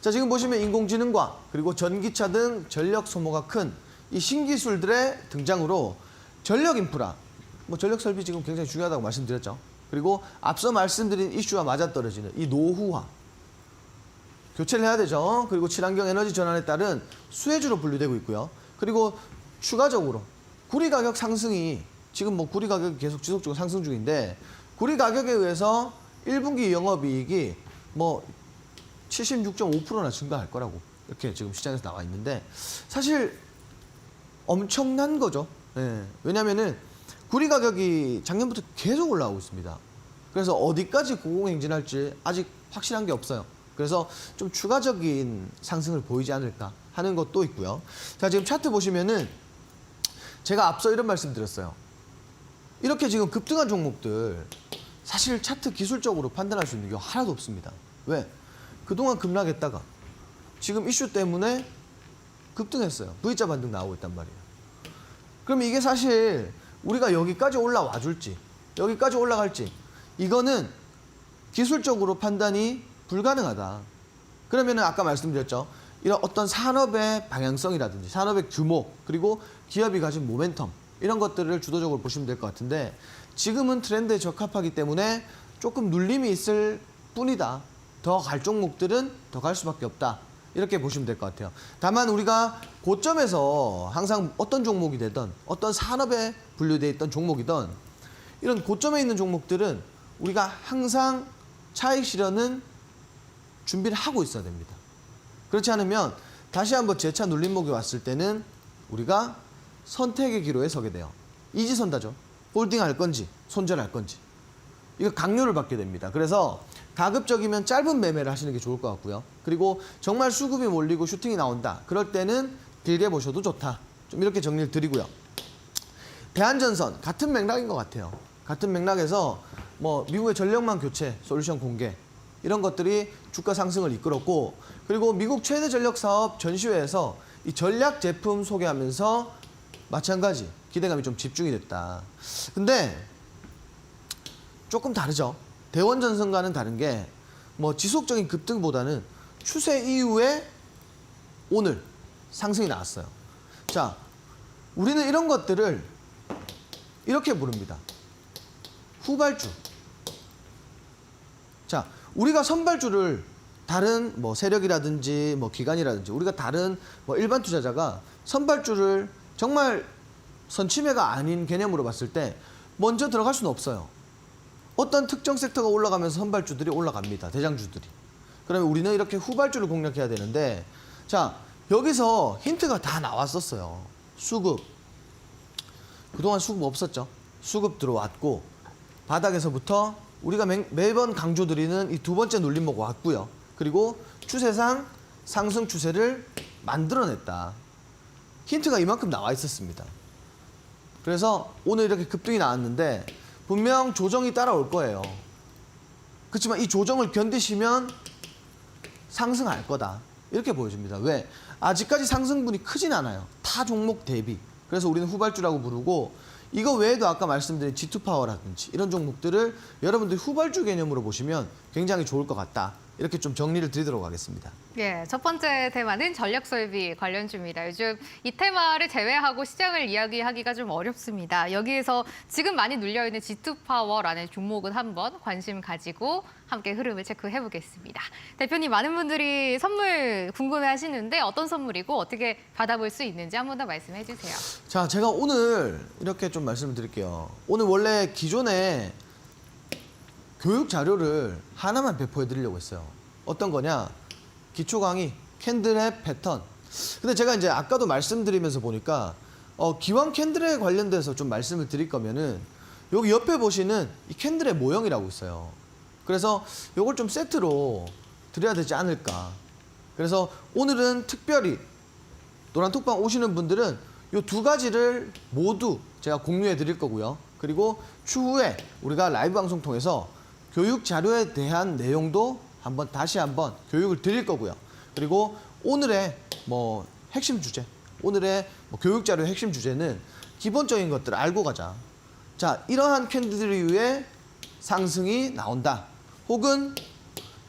자, 지금 보시면 인공지능과 그리고 전기차 등 전력 소모가 큰 이 신기술들의 등장으로 전력 인프라, 뭐 전력 설비 지금 굉장히 중요하다고 말씀드렸죠. 그리고 앞서 말씀드린 이슈와 맞아떨어지는 이 노후화, 교체를 해야 되죠. 그리고 친환경 에너지 전환에 따른 수혜주로 분류되고 있고요. 그리고 추가적으로 구리 가격 상승이 지금 뭐 구리 가격이 계속 지속적으로 상승 중인데 구리 가격에 의해서 1분기 영업이익이 뭐 76.5%나 증가할 거라고 이렇게 지금 시장에서 나와 있는데 사실 엄청난 거죠. 예. 왜냐면은 구리 가격이 작년부터 계속 올라오고 있습니다. 그래서 어디까지 고공행진할지 아직 확실한 게 없어요. 그래서 좀 추가적인 상승을 보이지 않을까 하는 것도 있고요. 자, 지금 차트 보시면은 제가 앞서 이런 말씀 드렸어요. 이렇게 지금 급등한 종목들 사실 차트 기술적으로 판단할 수 있는 게 하나도 없습니다. 왜? 그동안 급락했다가 지금 이슈 때문에 급등했어요. V자 반등 나오고 있단 말이에요. 그럼 이게 사실 우리가 여기까지 올라와 줄지 여기까지 올라갈지 이거는 기술적으로 판단이 불가능하다. 그러면은 아까 말씀드렸죠. 이런 어떤 산업의 방향성이라든지 산업의 규모 그리고 기업이 가진 모멘텀 이런 것들을 주도적으로 보시면 될 것 같은데 지금은 트렌드에 적합하기 때문에 조금 눌림이 있을 뿐이다. 더 갈 종목들은 더 갈 수밖에 없다. 이렇게 보시면 될 것 같아요. 다만 우리가 고점에서 항상 어떤 종목이 되든 어떤 산업에 분류되어 있던 종목이든 이런 고점에 있는 종목들은 우리가 항상 차익 실현은 준비를 하고 있어야 됩니다. 그렇지 않으면 다시 한번 재차 눌림목이 왔을 때는 우리가 선택의 기로에 서게 돼요. 이지선다죠. 홀딩할 건지 손절할 건지. 이거 강요를 받게 됩니다. 그래서 가급적이면 짧은 매매를 하시는 게 좋을 것 같고요. 그리고 정말 수급이 몰리고 슈팅이 나온다. 그럴 때는 길게 보셔도 좋다. 좀 이렇게 정리를 드리고요. 대한전선 같은 맥락인 것 같아요. 같은 맥락에서 뭐 미국의 전력망 교체 솔루션 공개 이런 것들이 주가 상승을 이끌었고 그리고 미국 최대 전력 사업 전시회에서 이 전략 제품 소개하면서 마찬가지 기대감이 좀 집중이 됐다. 근데 조금 다르죠. 대원전선과는 다른 게 뭐 지속적인 급등보다는 추세 이후에 오늘 상승이 나왔어요. 자, 우리는 이런 것들을 이렇게 부릅니다. 후발주. 자, 우리가 선발주를 다른 뭐 세력이라든지 뭐 기관이라든지 우리가 다른 뭐 일반 투자자가 선발주를 정말 선침해가 아닌 개념으로 봤을 때 먼저 들어갈 수는 없어요. 어떤 특정 섹터가 올라가면서 선발주들이 올라갑니다. 대장주들이. 그러면 우리는 이렇게 후발주를 공략해야 되는데 자, 여기서 힌트가 다 나왔었어요. 수급. 그동안 수급 없었죠. 수급 들어왔고 바닥에서부터 우리가 매번 강조드리는 이 두 번째 눌림목 왔고요. 그리고 추세상 상승 추세를 만들어냈다. 힌트가 이만큼 나와 있었습니다. 그래서 오늘 이렇게 급등이 나왔는데 분명 조정이 따라올 거예요. 그렇지만 이 조정을 견디시면 상승할 거다. 이렇게 보여집니다. 왜? 아직까지 상승분이 크진 않아요. 타 종목 대비. 그래서 우리는 후발주라고 부르고 이거 외에도 아까 말씀드린 G2파워라든지 이런 종목들을 여러분들이 후발주 개념으로 보시면 굉장히 좋을 것 같다. 이렇게 좀 정리를 드리도록 하겠습니다. 예, 첫 번째 테마는 전력설비 관련주입니다. 요즘 이 테마를 제외하고 시장을 이야기하기가 좀 어렵습니다. 여기에서 지금 많이 눌려있는 G2파워라는 종목은 한번 관심 가지고 함께 흐름을 체크해 보겠습니다. 대표님, 많은 분들이 선물 궁금해하시는데 어떤 선물이고 어떻게 받아볼 수 있는지 한 번 더 말씀해 주세요. 자, 제가 오늘 이렇게 좀 말씀을 드릴게요. 오늘 원래 기존에 교육 자료를 하나만 배포해 드리려고 했어요. 어떤 거냐? 기초 강의, 캔들의 패턴. 근데 제가 이제 아까도 말씀드리면서 보니까 기왕 캔들에 관련돼서 좀 말씀을 드릴 거면은 여기 옆에 보시는 이 캔들의 모형이라고 있어요. 그래서 이걸 좀 세트로 드려야 되지 않을까. 그래서 오늘은 특별히 노란톡방 오시는 분들은 이 두 가지를 모두 제가 공유해 드릴 거고요. 그리고 추후에 우리가 라이브 방송 통해서 교육 자료에 대한 내용도 다시 한번 교육을 드릴 거고요. 그리고 오늘의 뭐 핵심 주제, 오늘의 뭐 교육 자료의 핵심 주제는 기본적인 것들을 알고 가자. 자, 이러한 캔들 이후에 상승이 나온다. 혹은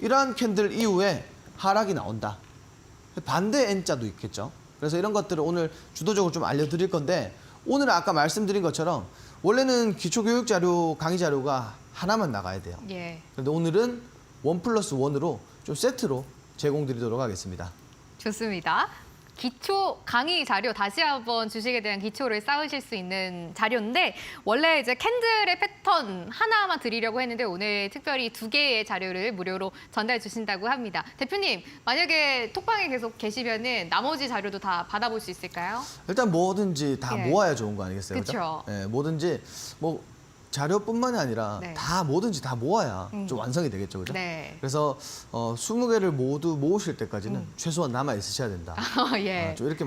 이러한 캔들 이후에 하락이 나온다. 반대 N자도 있겠죠. 그래서 이런 것들을 오늘 주도적으로 좀 알려드릴 건데 오늘은 아까 말씀드린 것처럼 원래는 기초교육 자료, 강의 자료가 하나만 나가야 돼요. 예. 그런데 오늘은 1+1으로 좀 세트로 제공드리도록 하겠습니다. 좋습니다. 기초 강의 자료 다시 한번 주식에 대한 기초를 쌓으실 수 있는 자료인데 원래 이제 캔들의 패턴 하나만 드리려고 했는데 오늘 특별히 2개의 자료를 무료로 전달해 주신다고 합니다. 대표님, 만약에 톡방에 계속 계시면은 나머지 자료도 다 받아볼 수 있을까요? 일단 뭐든지 다 예. 모아야 좋은 거 아니겠어요? 그쵸. 예, 뭐든지 뭐 자료뿐만이 아니라 네. 다 뭐든지 다 모아야 좀 완성이 되겠죠, 그죠? 네. 그래서 20개를 모두 모으실 때까지는 최소한 남아 있으셔야 된다. 예. 좀 이렇게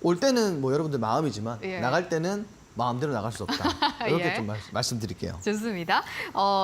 올 때는 뭐 여러분들 마음이지만 예. 나갈 때는 마음대로 나갈 수 없다. 이렇게 예. 좀 말씀드릴게요. 좋습니다.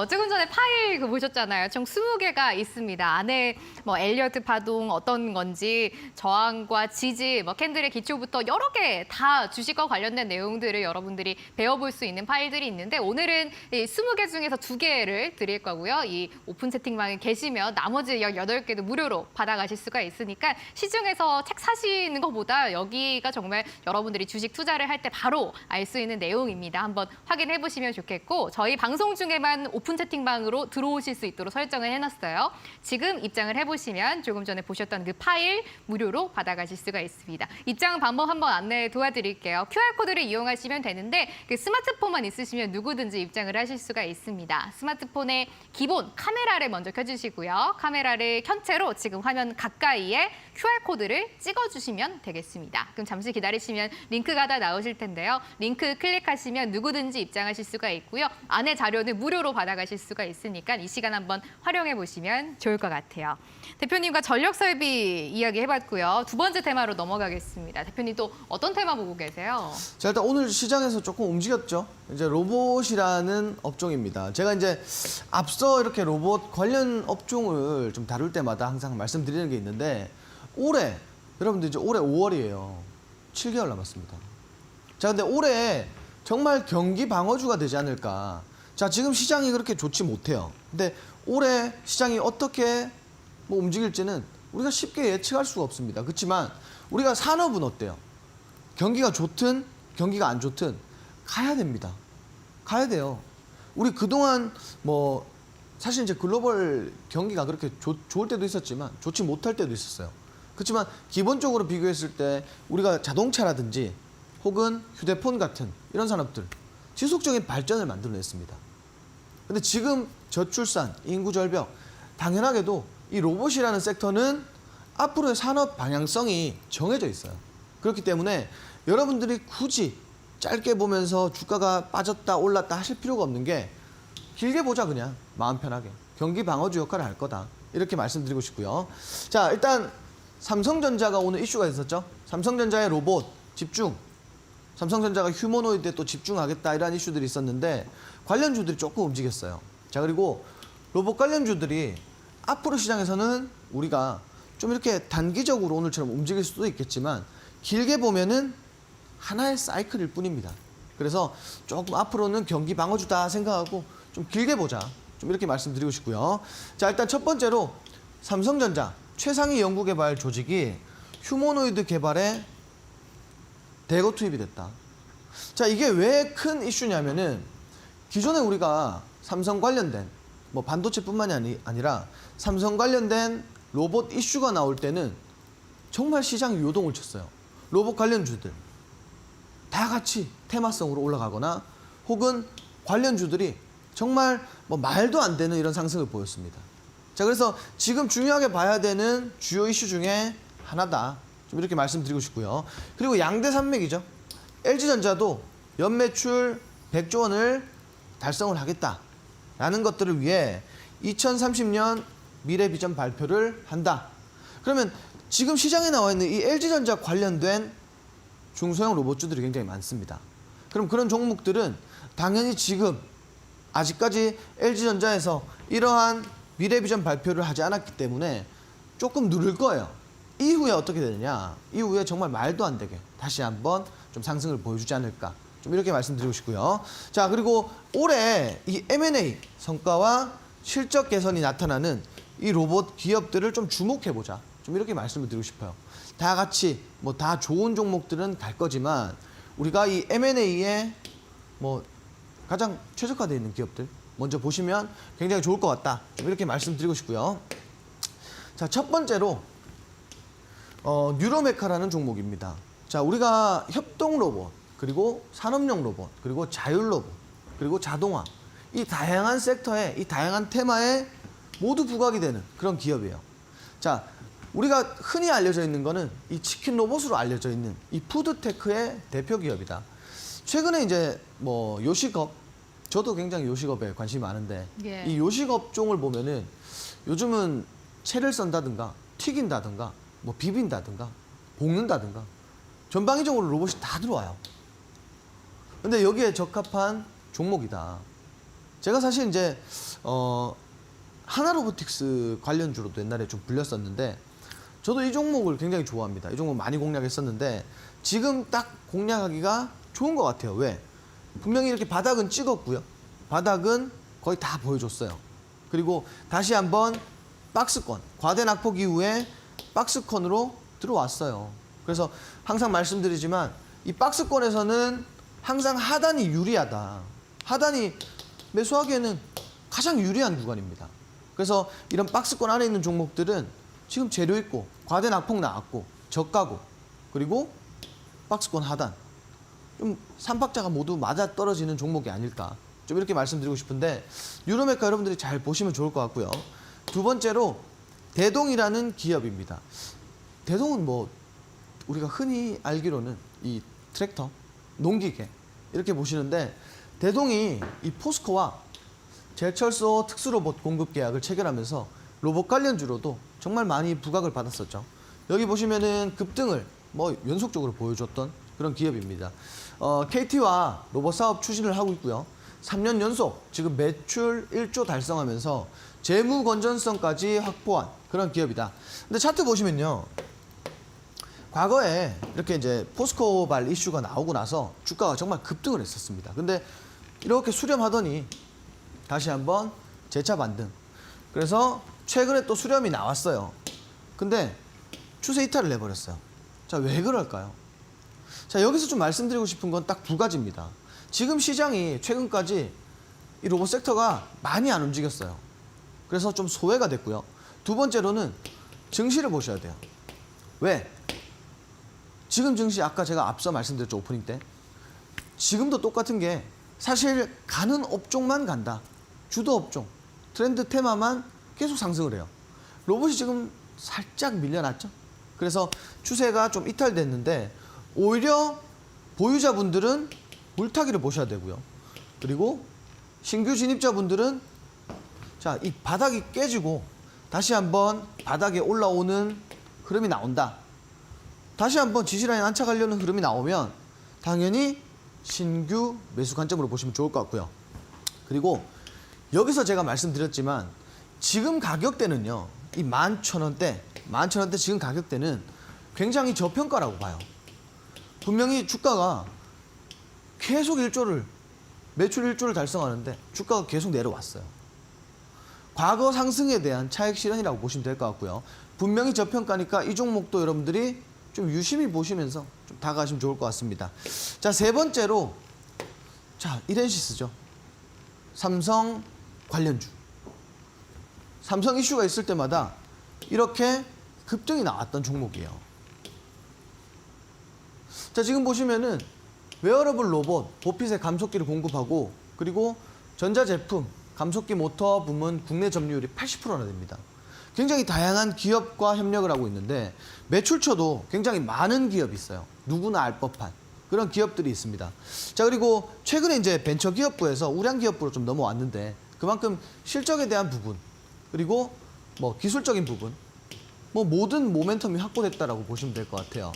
조금 전에 파일 보셨잖아요. 총 20개가 있습니다. 안에 뭐 엘리어트 파동 어떤 건지 저항과 지지, 뭐 캔들의 기초부터 여러 개 다 주식과 관련된 내용들을 여러분들이 배워볼 수 있는 파일들이 있는데 오늘은 이 20개 중에서 2개를 드릴 거고요. 이 오픈 채팅방에 계시면 나머지 18개도 무료로 받아가실 수가 있으니까 시중에서 책 사시는 것보다 여기가 정말 여러분들이 주식 투자를 할 때 바로 알 수 있는 내용입니다. 한번 확인해 보시면 좋겠고 저희 방송 중에만 오픈 채팅방으로 들어오실 수 있도록 설정을 해놨어요. 지금 입장을 해보시면 조금 전에 보셨던 그 파일 무료로 받아가실 수가 있습니다. 입장 방법 한번 안내 도와드릴게요. QR코드를 이용하시면 되는데 그 스마트폰만 있으시면 누구든지 입장을 하실 수가 있습니다. 스마트폰의 기본 카메라를 먼저 켜주시고요. 카메라를 켠 채로 지금 화면 가까이에 QR코드를 찍어주시면 되겠습니다. 그럼 잠시 기다리시면 링크가 다 나오실 텐데요. 링크 클릭하시면 누구든지 입장하실 수가 있고요. 안에 자료는 무료로 받아가실 수가 있으니까 이 시간 한번 활용해 보시면 좋을 것 같아요. 대표님과 전력 설비 이야기 해봤고요. 두 번째 테마로 넘어가겠습니다. 대표님 또 어떤 테마 보고 계세요? 자, 일단 오늘 시장에서 조금 움직였죠. 이제 로봇이라는 업종입니다. 제가 이제 앞서 이렇게 로봇 관련 업종을 좀 다룰 때마다 항상 말씀드리는 게 있는데 올해, 여러분들 이제 올해 5월이에요. 7개월 남았습니다. 자, 근데 올해 정말 경기 방어주가 되지 않을까. 자, 지금 시장이 그렇게 좋지 못해요. 근데 올해 시장이 어떻게 뭐 움직일지는 우리가 쉽게 예측할 수가 없습니다. 그렇지만 우리가 산업은 어때요? 경기가 좋든 경기가 안 좋든 가야 됩니다. 가야 돼요. 우리 그동안 뭐 사실 이제 글로벌 경기가 그렇게 좋을 때도 있었지만 좋지 못할 때도 있었어요. 그렇지만 기본적으로 비교했을 때 우리가 자동차라든지 혹은 휴대폰 같은 이런 산업들 지속적인 발전을 만들어냈습니다. 근데 지금 저출산, 인구 절벽, 당연하게도 이 로봇이라는 섹터는 앞으로의 산업 방향성이 정해져 있어요. 그렇기 때문에 여러분들이 굳이 짧게 보면서 주가가 빠졌다 올랐다 하실 필요가 없는 게 길게 보자 그냥 마음 편하게. 경기 방어주 역할을 할 거다. 이렇게 말씀드리고 싶고요. 자, 일단 삼성전자가 오늘 이슈가 있었죠. 삼성전자의 로봇 집중. 삼성전자가 휴머노이드에 또 집중하겠다 이런 이슈들이 있었는데 관련주들이 조금 움직였어요. 자, 그리고 로봇 관련주들이 앞으로 시장에서는 우리가 좀 이렇게 단기적으로 오늘처럼 움직일 수도 있겠지만 길게 보면은 하나의 사이클일 뿐입니다. 그래서 조금 앞으로는 경기 방어주다 생각하고 좀 길게 보자. 좀 이렇게 말씀드리고 싶고요. 자, 일단 첫 번째로 삼성전자 최상위 연구개발 조직이 휴머노이드 개발에 대거 투입이 됐다. 자, 이게 왜 큰 이슈냐면은 기존에 우리가 삼성 관련된 뭐 반도체뿐만이 아니라 삼성 관련된 로봇 이슈가 나올 때는 정말 시장이 요동을 쳤어요. 로봇 관련주들 다 같이 테마성으로 올라가거나 혹은 관련주들이 정말 뭐 말도 안 되는 이런 상승을 보였습니다. 자, 그래서 지금 중요하게 봐야 되는 주요 이슈 중에 하나다. 좀 이렇게 말씀드리고 싶고요. 그리고 양대 산맥이죠. LG전자도 연매출 100조 원을 달성을 하겠다라는 것들을 위해 2030년 미래 비전 발표를 한다. 그러면 지금 시장에 나와 있는 이 LG전자 관련된 중소형 로봇주들이 굉장히 많습니다. 그럼 그런 종목들은 당연히 지금 아직까지 LG전자에서 이러한 미래 비전 발표를 하지 않았기 때문에 조금 누를 거예요. 이후에 어떻게 되느냐? 이후에 정말 말도 안 되게 다시 한번 좀 상승을 보여주지 않을까? 좀 이렇게 말씀드리고 싶고요. 자, 그리고 올해 이 M&A 성과와 실적 개선이 나타나는 이 로봇 기업들을 좀 주목해보자. 좀 이렇게 말씀을 드리고 싶어요. 다 같이 뭐 다 좋은 종목들은 갈 거지만 우리가 이 M&A에 뭐 가장 최적화되어 있는 기업들 먼저 보시면 굉장히 좋을 것 같다. 좀 이렇게 말씀드리고 싶고요. 자, 첫 번째로 뉴로메카라는 종목입니다. 자, 우리가 협동 로봇, 그리고 산업용 로봇, 그리고 자율 로봇, 그리고 자동화 이 다양한 섹터에 이 다양한 테마에 모두 부각이 되는 그런 기업이에요. 자, 우리가 흔히 알려져 있는 거는 이 치킨 로봇으로 알려져 있는 이 푸드테크의 대표 기업이다. 최근에 이제 뭐 요식업, 저도 굉장히 요식업에 관심이 많은데 예. 이 요식업종을 보면은 요즘은 채를 썬다든가 튀긴다든가 뭐 비빈다든가 볶는다든가 전방위적으로 로봇이 다 들어와요. 근데 여기에 적합한 종목이다. 제가 사실 이제 하나로보틱스 관련주로도 옛날에 좀 불렸었는데 저도 이 종목을 굉장히 좋아합니다. 이 종목 많이 공략했었는데 지금 딱 공략하기가 좋은 것 같아요. 왜? 분명히 이렇게 바닥은 찍었고요. 바닥은 거의 다 보여줬어요. 그리고 다시 한번 박스권, 과대 낙폭 이후에 박스권으로 들어왔어요. 그래서 항상 말씀드리지만 이 박스권에서는 항상 하단이 유리하다. 하단이 매수하기에는 가장 유리한 구간입니다. 그래서 이런 박스권 안에 있는 종목들은 지금 재료 있고 과대 낙폭 나왔고 저가고 그리고 박스권 하단 좀 삼박자가 모두 맞아 떨어지는 종목이 아닐까 좀 이렇게 말씀드리고 싶은데 뉴로메카 여러분들이 잘 보시면 좋을 것 같고요. 두 번째로 대동이라는 기업입니다. 대동은 뭐 우리가 흔히 알기로는 이 트랙터, 농기계 이렇게 보시는데 대동이 이 포스코와 제철소 특수로봇 공급 계약을 체결하면서 로봇 관련주로도 정말 많이 부각을 받았었죠. 여기 보시면은 급등을 뭐 연속적으로 보여줬던 그런 기업입니다. KT와 로봇 사업 추진을 하고 있고요. 3년 연속 지금 매출 1조 달성하면서 재무 건전성까지 확보한 그런 기업이다. 근데 차트 보시면요. 과거에 이렇게 이제 포스코발 이슈가 나오고 나서 주가가 정말 급등을 했었습니다. 근데 이렇게 수렴하더니 다시 한번 재차 반등. 그래서 최근에 또 수렴이 나왔어요. 근데 추세 이탈을 내버렸어요. 자, 왜 그럴까요? 자, 여기서 좀 말씀드리고 싶은 건 딱 두 가지입니다. 지금 시장이 최근까지 이 로봇 섹터가 많이 안 움직였어요. 그래서 좀 소외가 됐고요. 두 번째로는 증시를 보셔야 돼요. 왜? 지금 증시 아까 제가 앞서 말씀드렸죠, 오프닝 때. 지금도 똑같은 게 사실 가는 업종만 간다. 주도 업종, 트렌드 테마만 계속 상승을 해요. 로봇이 지금 살짝 밀려났죠. 그래서 추세가 좀 이탈됐는데 오히려 보유자분들은 물타기를 보셔야 되고요. 그리고 신규 진입자분들은 자, 이 바닥이 깨지고 다시 한번 바닥에 올라오는 흐름이 나온다. 다시 한번 지지라인 안착하려는 흐름이 나오면 당연히 신규 매수 관점으로 보시면 좋을 것 같고요. 그리고 여기서 제가 말씀드렸지만 지금 가격대는요. 이 11,000원대 지금 가격대는 굉장히 저평가라고 봐요. 분명히 주가가 계속 매출 1조를 달성하는데 주가가 계속 내려왔어요. 과거 상승에 대한 차익 실현이라고 보시면 될 것 같고요. 분명히 저평가니까 이 종목도 여러분들이 좀 유심히 보시면서 좀 다가가시면 좋을 것 같습니다. 자, 세 번째로 자, 이렌시스죠. 삼성 관련주. 삼성 이슈가 있을 때마다 이렇게 급등이 나왔던 종목이에요. 자, 지금 보시면은 웨어러블 로봇, 보핏의 감속기를 공급하고 그리고 전자제품, 감속기 모터 부문 국내 점유율이 80%나 됩니다. 굉장히 다양한 기업과 협력을 하고 있는데 매출처도 굉장히 많은 기업이 있어요. 누구나 알 법한 그런 기업들이 있습니다. 자, 그리고 최근에 이제 벤처기업부에서 우량기업부로 좀 넘어왔는데 그만큼 실적에 대한 부분 그리고 뭐 기술적인 부분 뭐 모든 모멘텀이 확보됐다라고 보시면 될 것 같아요.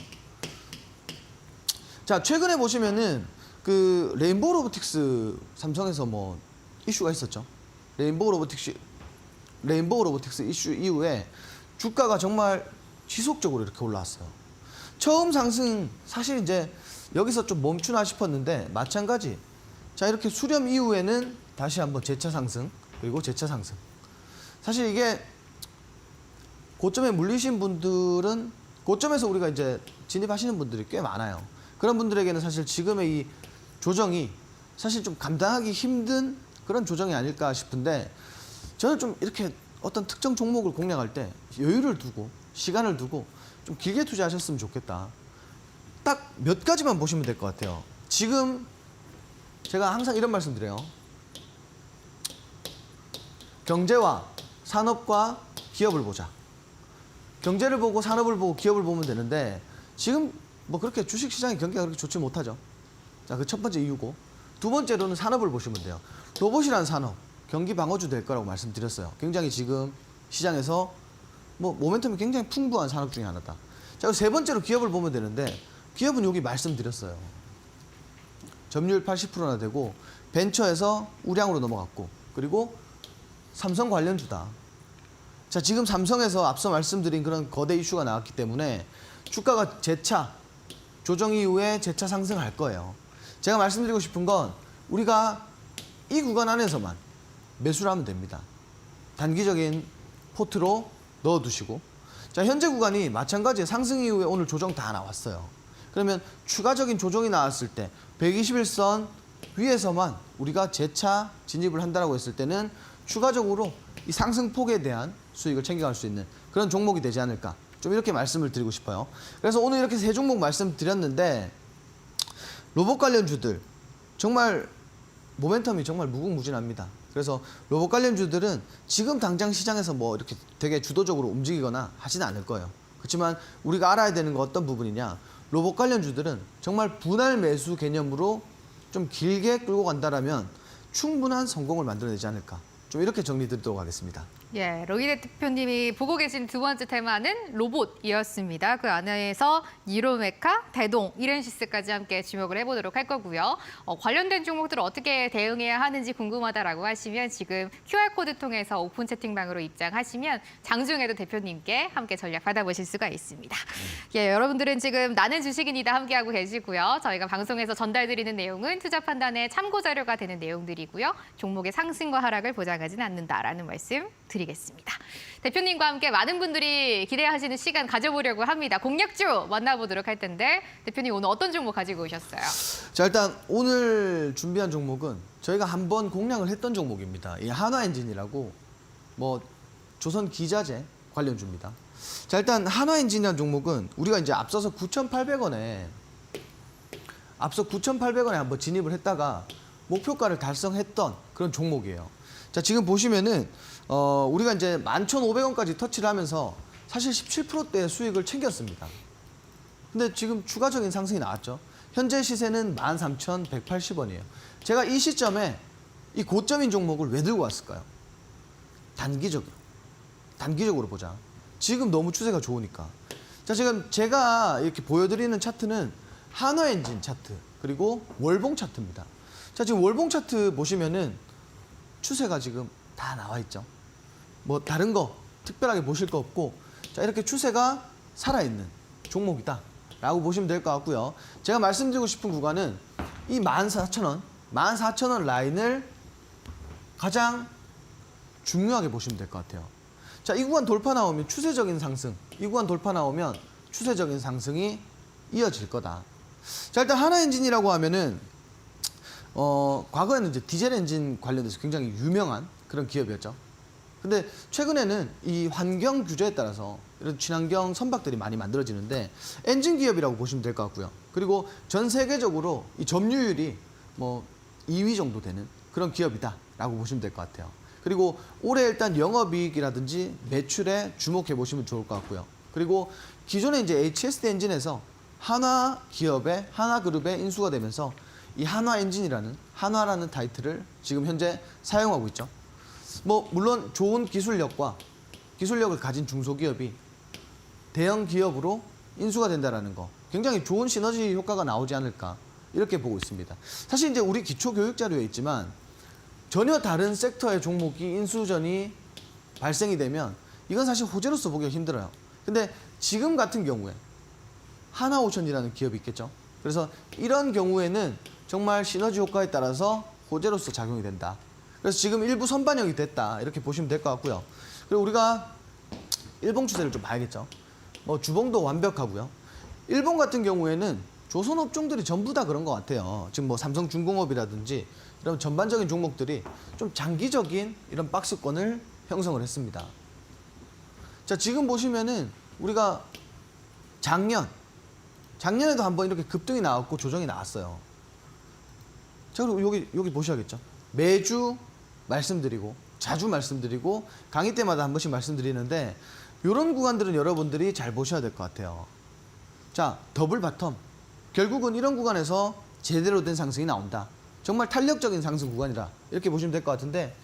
자, 최근에 보시면은 그 레인보우 로보틱스 삼성에서 뭐 이슈가 있었죠. 레인보우 로보틱스 이슈 이후에 주가가 정말 지속적으로 이렇게 올라왔어요. 처음 상승 사실 이제 여기서 좀 멈추나 싶었는데 마찬가지. 자, 이렇게 수렴 이후에는 다시 한번 재차 상승 그리고 재차 상승. 사실 이게 고점에 물리신 분들은 고점에서 우리가 이제 진입하시는 분들이 꽤 많아요. 그런 분들에게는 사실 지금의 이 조정이 사실 좀 감당하기 힘든 그런 조정이 아닐까 싶은데 저는 좀 이렇게 어떤 특정 종목을 공략할 때 여유를 두고 시간을 두고 좀 길게 투자하셨으면 좋겠다. 딱 몇 가지만 보시면 될 것 같아요. 지금 제가 항상 이런 말씀 드려요. 경제와 산업과 기업을 보자. 경제를 보고 산업을 보고 기업을 보면 되는데 지금 뭐 그렇게 주식시장의 경기가 그렇게 좋지 못하죠. 자, 그 첫 번째 이유고. 두 번째로는 산업을 보시면 돼요. 로봇이라는 산업, 경기 방어주 될 거라고 말씀드렸어요. 굉장히 지금 시장에서 뭐 모멘텀이 굉장히 풍부한 산업 중에 하나다. 자, 세 번째로 기업을 보면 되는데 기업은 여기 말씀드렸어요. 점유율 80%나 되고 벤처에서 우량으로 넘어갔고 그리고 삼성 관련주다. 자, 지금 삼성에서 앞서 말씀드린 그런 거대 이슈가 나왔기 때문에 주가가 재차 조정 이후에 재차 상승할 거예요. 제가 말씀드리고 싶은 건 우리가 이 구간 안에서만 매수를 하면 됩니다. 단기적인 포트로 넣어두시고 자, 현재 구간이 마찬가지에 상승 이후에 오늘 조정 다 나왔어요. 그러면 추가적인 조정이 나왔을 때 121선 위에서만 우리가 재차 진입을 한다고 했을 때는 추가적으로 이 상승폭에 대한 수익을 챙겨갈 수 있는 그런 종목이 되지 않을까. 좀 이렇게 말씀을 드리고 싶어요. 그래서 오늘 이렇게 세 종목 말씀드렸는데 로봇 관련주들 정말 모멘텀이 정말 무궁무진합니다. 그래서 로봇 관련주들은 지금 당장 시장에서 뭐 이렇게 되게 주도적으로 움직이거나 하지는 않을 거예요. 그렇지만 우리가 알아야 되는 건 어떤 부분이냐. 로봇 관련주들은 정말 분할 매수 개념으로 좀 길게 끌고 간다라면 충분한 성공을 만들어내지 않을까. 좀 이렇게 정리드리도록 하겠습니다. 예, 로이대 대표님이 보고 계신 두 번째 테마는 로봇이었습니다. 그 안에서 니로메카, 대동, 이렌시스까지 함께 주목을 해보도록 할 거고요. 관련된 종목들을 어떻게 대응해야 하는지 궁금하다라고 하시면 지금 QR코드 통해서 오픈 채팅방으로 입장하시면 장중에도 대표님께 함께 전략 받아보실 수가 있습니다. 예, 여러분들은 지금 나는 주식인이다 함께하고 계시고요. 저희가 방송에서 전달드리는 내용은 투자 판단에 참고 자료가 되는 내용들이고요. 종목의 상승과 하락을 보장하지는 않는다라는 말씀 드리겠습니다. 대표님과 함께 많은 분들이 기대하시는 시간 가져보려고 합니다. 공략주 만나보도록 할 텐데 대표님 오늘 어떤 종목 가지고 오셨어요? 자, 일단 오늘 준비한 종목은 저희가 한번 공략을 했던 종목입니다. 이 한화엔진이라고 뭐 조선 기자재 관련주입니다. 자, 일단 한화엔진이라는 종목은 우리가 이제 앞서 9,800원에 한번 진입을 했다가 목표가를 달성했던 그런 종목이에요. 자, 지금 보시면은 우리가 이제 11,500원까지 터치를 하면서 사실 17%대 수익을 챙겼습니다. 근데 지금 추가적인 상승이 나왔죠. 현재 시세는 13,180원이에요. 제가 이 시점에 이 고점인 종목을 왜 들고 왔을까요? 단기적으로 보자. 지금 너무 추세가 좋으니까. 자, 지금 제가 이렇게 보여드리는 차트는 한화엔진 차트 그리고 월봉 차트입니다. 자, 지금 월봉 차트 보시면은 추세가 지금 다 나와 있죠. 뭐 다른 거 특별하게 보실 거 없고 자, 이렇게 추세가 살아있는 종목이다 라고 보시면 될 것 같고요. 제가 말씀드리고 싶은 구간은 이 14,000원 라인을 가장 중요하게 보시면 될 것 같아요. 자, 이 구간 돌파 나오면 추세적인 상승, 이 구간 돌파 나오면 추세적인 상승이 이어질 거다. 자, 일단 한화엔진이라고 하면은 과거에는 이제 디젤 엔진 관련돼서 굉장히 유명한 그런 기업이었죠. 근데 최근에는 이 환경 규제에 따라서 이런 친환경 선박들이 많이 만들어지는데 엔진 기업이라고 보시면 될 것 같고요. 그리고 전 세계적으로 이 점유율이 뭐 2위 정도 되는 그런 기업이다라고 보시면 될 것 같아요. 그리고 올해 일단 영업이익이라든지 매출에 주목해 보시면 좋을 것 같고요. 그리고 기존에 이제 HSD 엔진에서 하나그룹에 인수가 되면서 이 한화라는 타이틀을 지금 현재 사용하고 있죠. 뭐 물론 좋은 기술력을 가진 중소기업이 대형 기업으로 인수가 된다라는 거 굉장히 좋은 시너지 효과가 나오지 않을까 이렇게 보고 있습니다. 사실 이제 우리 기초 교육 자료에 있지만 전혀 다른 섹터의 종목이 인수전이 발생이 되면 이건 사실 호재로서 보기가 힘들어요. 근데 지금 같은 경우에 하나오션이라는 기업이 있겠죠. 그래서 이런 경우에는 정말 시너지 효과에 따라서 호재로서 작용이 된다. 그래서 지금 일부 선반영이 됐다 이렇게 보시면 될 것 같고요. 그리고 우리가 일본 추세를 좀 봐야겠죠. 뭐 주봉도 완벽하고요. 일본 같은 경우에는 조선 업종들이 전부 다 그런 것 같아요. 지금 뭐 삼성중공업이라든지 이런 전반적인 종목들이 좀 장기적인 이런 박스권을 형성을 했습니다. 자, 지금 보시면은 우리가 작년에도 한번 이렇게 급등이 나왔고 조정이 나왔어요. 자, 그리고 여기 보셔야겠죠. 매주 말씀드리고 자주 말씀드리고 강의 때마다 한 번씩 말씀드리는데 이런 구간들은 여러분들이 잘 보셔야 될 것 같아요. 자, 더블 바텀. 결국은 이런 구간에서 제대로 된 상승이 나온다. 정말 탄력적인 상승 구간이라 이렇게 보시면 될 것 같은데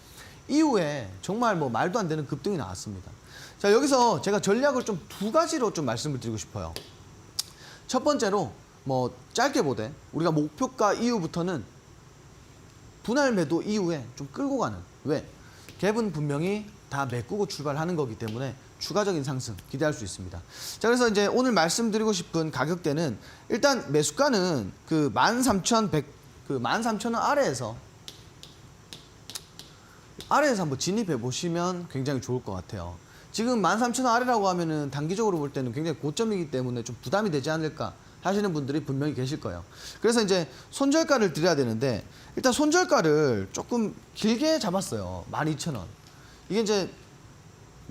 이후에 정말 뭐 말도 안 되는 급등이 나왔습니다. 자, 여기서 제가 전략을 좀 두 가지로 좀 말씀을 드리고 싶어요. 첫 번째로 뭐 짧게 보되 우리가 목표가 이후부터는 분할 매도 이후에 좀 끌고 가는. 왜? 갭은 분명히 다 메꾸고 출발하는 거기 때문에 추가적인 상승 기대할 수 있습니다. 자, 그래서 이제 오늘 말씀드리고 싶은 가격대는 일단 매수가는 그 13,000원 아래에서 한번 진입해 보시면 굉장히 좋을 것 같아요. 지금 13,000원 아래라고 하면은 단기적으로 볼 때는 굉장히 고점이기 때문에 좀 부담이 되지 않을까 하시는 분들이 분명히 계실 거예요. 그래서 이제 손절가를 드려야 되는데 일단 손절가를 조금 길게 잡았어요. 12,000원. 이게 이제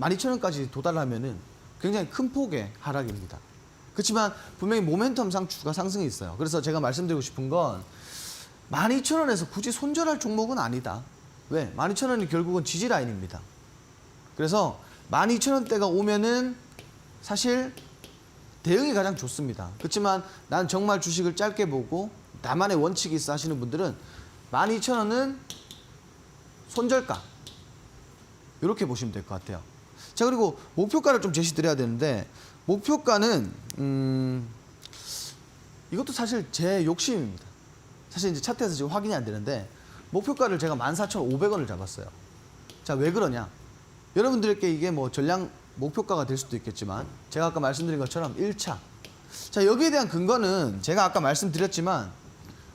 12,000원까지 도달하면은 굉장히 큰 폭의 하락입니다. 그렇지만 분명히 모멘텀상 주가 상승이 있어요. 그래서 제가 말씀드리고 싶은 건 12,000원에서 굳이 손절할 종목은 아니다. 왜? 12,000원이 결국은 지지 라인입니다. 그래서 12,000원대가 오면은 사실 대응이 가장 좋습니다. 그렇지만 난 정말 주식을 짧게 보고 나만의 원칙이 있어 하시는 분들은 12,000원은 손절가 이렇게 보시면 될 것 같아요. 자, 그리고 목표가를 좀 제시드려야 되는데 목표가는 이것도 사실 제 욕심입니다. 사실 이제 차트에서 지금 확인이 안 되는데 목표가를 제가 14,500원을 잡았어요. 자, 왜 그러냐? 여러분들께 이게 뭐 전량 목표가가 될 수도 있겠지만 제가 아까 말씀드린 것처럼 1차. 자, 여기에 대한 근거는 제가 아까 말씀드렸지만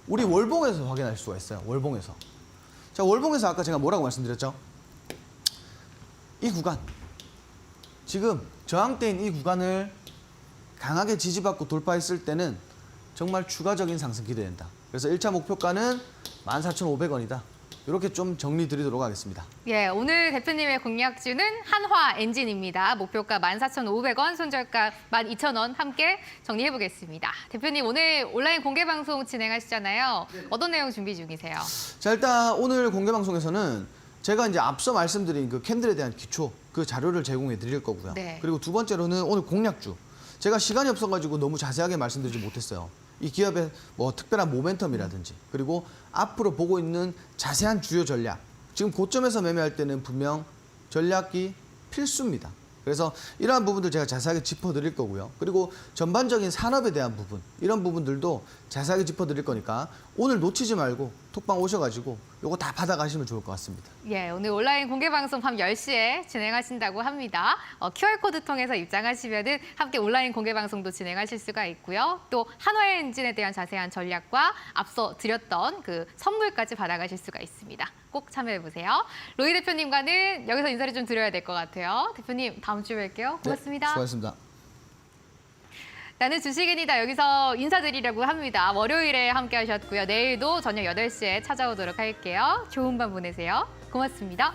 우리 월봉에서 확인할 수가 있어요. 월봉에서. 자, 월봉에서 아까 제가 뭐라고 말씀드렸죠? 이 구간. 지금 저항대인 이 구간을 강하게 지지받고 돌파했을 때는 정말 추가적인 상승 기대된다. 그래서 1차 목표가는 14,500원이다. 이렇게 좀 정리 드리도록 하겠습니다. 예, 오늘 대표님의 공략주는 한화 엔진입니다. 목표가 14,500원, 손절가 12,000원 함께 정리해 보겠습니다. 대표님, 오늘 온라인 공개 방송 진행하시잖아요. 어떤 내용 준비 중이세요? 자, 일단 오늘 공개 방송에서는 제가 이제 앞서 말씀드린 그 캔들에 대한 기초 그 자료를 제공해 드릴 거고요. 네. 그리고 두 번째로는 오늘 공략주. 제가 시간이 없어가지고 너무 자세하게 말씀드리지 못했어요. 이 기업의 뭐 특별한 모멘텀이라든지 그리고 앞으로 보고 있는 자세한 주요 전략. 지금 고점에서 매매할 때는 분명 전략이 필수입니다. 그래서 이러한 부분들 제가 자세하게 짚어드릴 거고요. 그리고 전반적인 산업에 대한 부분, 이런 부분들도 자세하게 짚어드릴 거니까 오늘 놓치지 말고 톡방 오셔가지고 요거 다 받아가시면 좋을 것 같습니다. 예, 오늘 온라인 공개 방송 밤 10시에 진행하신다고 합니다. QR코드 통해서 입장하시면은 함께 온라인 공개 방송도 진행하실 수가 있고요. 또 한화엔진에 대한 자세한 전략과 앞서 드렸던 그 선물까지 받아가실 수가 있습니다. 꼭 참여해보세요. 로이 대표님과는 여기서 인사를 좀 드려야 될 것 같아요. 대표님, 다음 주에 뵐게요. 고맙습니다. 네, 수고하셨습니다. 나는 주식인이다 여기서 인사드리려고 합니다. 월요일에 함께 하셨고요. 내일도 저녁 8시에 찾아오도록 할게요. 좋은 밤 보내세요. 고맙습니다.